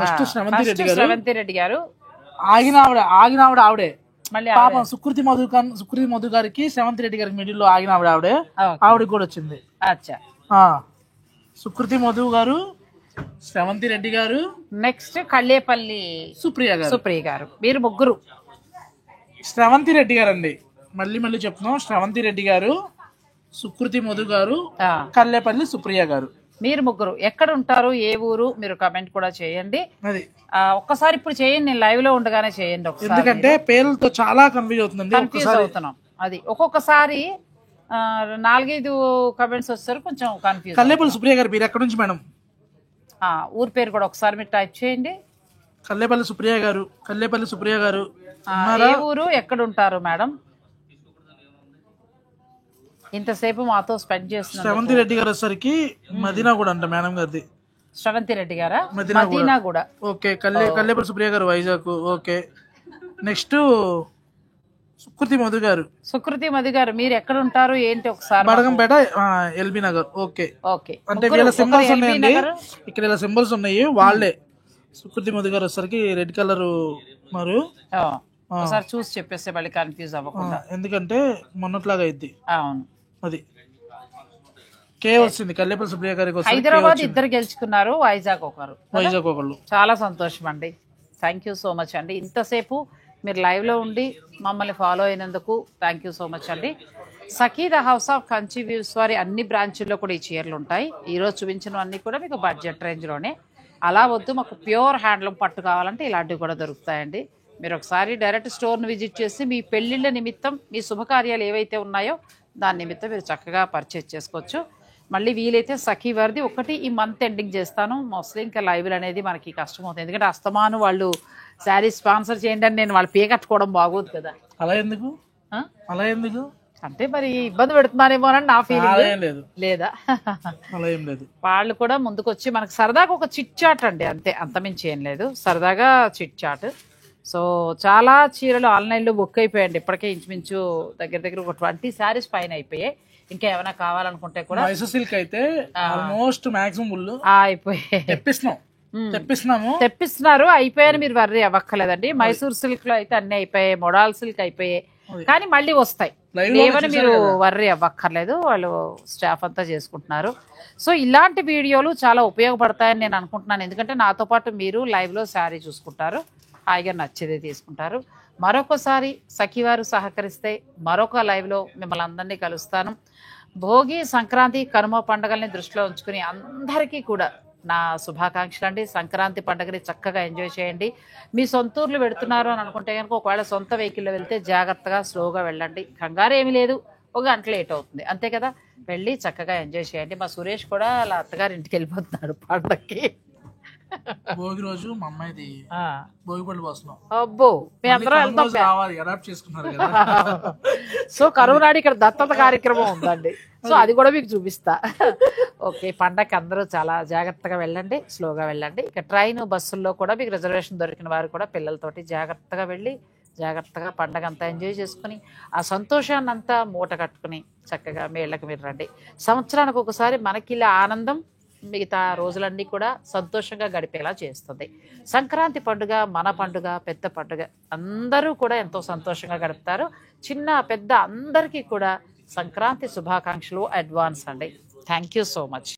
ఫస్ట్
స్రవంతి రెడ్డి గారు
ఆగిన ఆవిడే. మళ్ళీ పాపం సుకృతి మధు గారికి శ్రవంతి రెడ్డి గారికి మిడిల్ లో ఆగిన ఆవిడే కూడా వచ్చింది.
అచ్చా,
సుకృతి మధు గారు శ్రవంతి రెడ్డి గారు,
నెక్స్ట్ కళ్ళేపల్లి
సుప్రియ గారు.
సుప్రియ గారు. మీరు ముగ్గురు.
శ్రవంతి రెడ్డి గారు అండి, మళ్ళీ చెప్తున్నాం. శ్రవంతి రెడ్డి గారు, సుకృతి మధు గారు, కల్లేపల్లి సుప్రియ గారు.
మీరు ముగ్గురు ఎక్కడ ఉంటారు, ఏ ఊరు, మీరు కమెంట్ కూడా చేయండి.
అది
ఒక్కసారి ఇప్పుడు చేయండి, నేను లైవ్ లో ఉండగానే చేయండి ఒకసారి.
ఎందుకంటే పేర్లతో చాలా కన్ఫ్యూజ్ అవుతుంది.
కన్ఫ్యూజ్ అవుతున్నాం. అది ఒక్కొక్కసారి 4-5 కమెంట్స్ వస్తారు, కొంచెం కన్ఫ్యూజ్.
కల్లేపల్లి సుప్రియ గారు, మీరు ఎక్కడి నుంచి మేడం?
ఊరి పేరు కూడా ఒకసారి మీరు టైప్ చేయండి.
కల్లేపల్లి సుప్రియ గారు, కల్లేపల్లి సుప్రియ గారు.
ఏ ఊరు, ఎక్కడ ఉంటారు మేడం? ఇంతసేపు మాతో స్పెండ్ చేస్తున్నారు.
శ్రవంతి రెడ్డి గారు వచ్చేసరికి మదీనా కూడా అంట మేడం గారిది.
శ్రవంతి రెడ్డి గారా? మదీనా కూడా.
ఓకే. కల్లేపల్లి సుప్రియ గారు వైజాగ్. ఓకే. నెక్స్ట్ సుకృతి మధు గారు.
సుకృతి మధు గారు, మీరు ఎక్కడ ఉంటారు ఏంటి ఒకసారి?
బడగంపేట, ఎల్బీ నగర్. ఓకే.
ఓకే.
అంటే వీళ్ళ సింబల్స్ ఉన్నాయండి ఇక్కడ, ఇలా సింబల్స్ ఉన్నాయి. వాళ్ళే సుకృతి మధు గారు వచ్చేసరికి రెడ్ కలర్ మరి.
ఒకసారి చూసి చెప్పేస్తే మళ్ళీ కన్ఫ్యూజ్ అవ్వకుండా,
ఎందుకంటే మొన్నట్లాగా అయింది.
అవును.
అది కే వచ్చింది. కల్లేపల్లి సుప్రియ గారికి
హైదరాబాద్ ఇద్దరు గెలుచుకున్నారు, వైజాగ్
ఒకళ్ళు.
చాలా సంతోషం అండి. థ్యాంక్ యూ సో మచ్ అండి. ఇంతసేపు మీరు లైవ్ లో ఉండి మమ్మల్ని ఫాలో అయినందుకు థ్యాంక్ యూ సో మచ్ అండి. Sakhi the house of Kanchi weaves వారి అన్ని బ్రాంచుల్లో కూడా ఈ చీరలు ఉంటాయి. ఈరోజు చూపించినవన్నీ కూడా మీకు బడ్జెట్ రేంజ్లోనే. అలా వద్దు, మాకు ప్యూర్ హ్యాండ్లూమ్ పట్టు కావాలంటే ఇలాంటివి కూడా దొరుకుతాయండి. మీరు ఒకసారి డైరెక్ట్ స్టోర్ని విజిట్ చేసి మీ పెళ్ళిళ్ళ నిమిత్తం, మీ శుభకార్యాలు ఏవైతే ఉన్నాయో దాని నిమిత్తం మీరు చక్కగా పర్చేజ్ చేసుకోవచ్చు. మళ్ళీ వీలైతే సఖీ వారిది ఒకటి ఈ మంత్ ఎండింగ్ చేస్తాను. మోస్ట్లీ ఇంకా లైవ్లు అనేది మనకి కష్టం అవుతుంది, ఎందుకంటే అస్తమాను వాళ్ళు శారీ స్పాన్సర్ చేయండి అని నేను వాళ్ళు పే కట్టుకోవడం బాగోదు కదా.
అలా ఎందుకు
అంటే మరి ఇబ్బంది పెడుతున్నారేమో అని నా ఫీలింగ్. లేదా వాళ్ళు కూడా ముందుకొచ్చి మనకు సరదాగా ఒక చిట్ చాట్ అండి, అంతే, అంతమించి ఏం లేదు. సరదాగా చిట్ చాట్. సో చాలా చీరలు ఆన్లైన్లో బుక్ అయిపోయాయండి ఇప్పటికే. ఇంచుమించు దగ్గర ఒక 20 శారీస్ పైన అయిపోయాయి. ఇంకా ఏమైనా కావాలనుకుంటే కూడా
మైసూర్ సిల్క్ అయితే ఆల్మోస్ట్ మాక్సిమం
అయిపోయాయి.
తెప్పిస్తున్నారు,
అయిపోయాయని మీరు వర్రీ అవ్వక్కర్లేదండి. మైసూర్ సిల్క్ లో అయితే అన్ని అయిపోయాయి, మొడాల్ సిల్క్ అయిపోయాయి, కానీ మళ్ళీ వస్తాయి. ఏమని మీరు వర్రీ అవ్వక్కర్లేదు, వాళ్ళు స్టాఫ్ అంతా చేసుకుంటున్నారు. సో ఇలాంటి వీడియోలు చాలా ఉపయోగపడతాయని నేను అనుకుంటున్నాను, ఎందుకంటే నాతో పాటు మీరు లైవ్ లో శారీ చూసుకుంటారు, హాయిగా నచ్చేదే తీసుకుంటారు. మరొకసారి సఖీవారు సహకరిస్తే మరొక లైవ్లో మిమ్మల్ని అందరినీ కలుస్తాను. భోగి, సంక్రాంతి, కనుమ పండుగల్ని దృష్టిలో ఉంచుకుని అందరికీ కూడా నా శుభాకాంక్షలు అండి. సంక్రాంతి పండుగని చక్కగా ఎంజాయ్ చేయండి. మీ సొంతూర్లు పెడుతున్నారు అని అనుకుంటే కనుక ఒకవేళ సొంత వెహికల్లో వెళ్తే జాగ్రత్తగా స్లోగా వెళ్ళండి. కంగారు ఏమీ లేదు, 1 గంట లేట్ అవుతుంది అంతే కదా. వెళ్ళి చక్కగా ఎంజాయ్ చేయండి. మా సురేష్ కూడా అలా అత్తగారి ఇంటికి వెళ్ళిపోతున్నాడు పండగకి.
భోగి రోజు మా అమ్మాయిది భోగి పళ్ళు పోస్తున్నాం.
అబ్బో, మీ అందరూ
చేసుకున్నారు.
సో కరువునాడు ఇక్కడ దత్తత కార్యక్రమం ఉందండి, సో అది కూడా మీకు చూపిస్తా. ఓకే, పండగకి అందరూ చాలా జాగ్రత్తగా వెళ్ళండి, స్లోగా వెళ్ళండి. ఇక ట్రైన్, బస్సుల్లో కూడా మీకు రిజర్వేషన్ దొరికిన వారు కూడా పిల్లలతోటి జాగ్రత్తగా వెళ్ళి జాగ్రత్తగా పండగ అంతా ఎంజాయ్ చేసుకుని ఆ సంతోషాన్ని అంతా మూట కట్టుకుని చక్కగా మీ ఇళ్ళకి మీరు రండి. సంవత్సరానికి ఒకసారి మనకి ఇలా ఆనందం మిగతా రోజులన్నీ కూడా సంతోషంగా గడిపేలా చేస్తుంది. సంక్రాంతి పండుగ మన పండుగ, పెద్ద పండుగ, అందరూ కూడా ఎంతో సంతోషంగా గడుపుతారు. చిన్న పెద్ద అందరికీ కూడా సంక్రాంతి శుభాకాంక్షలు అడ్వాన్స్ అండి. Thank you so much.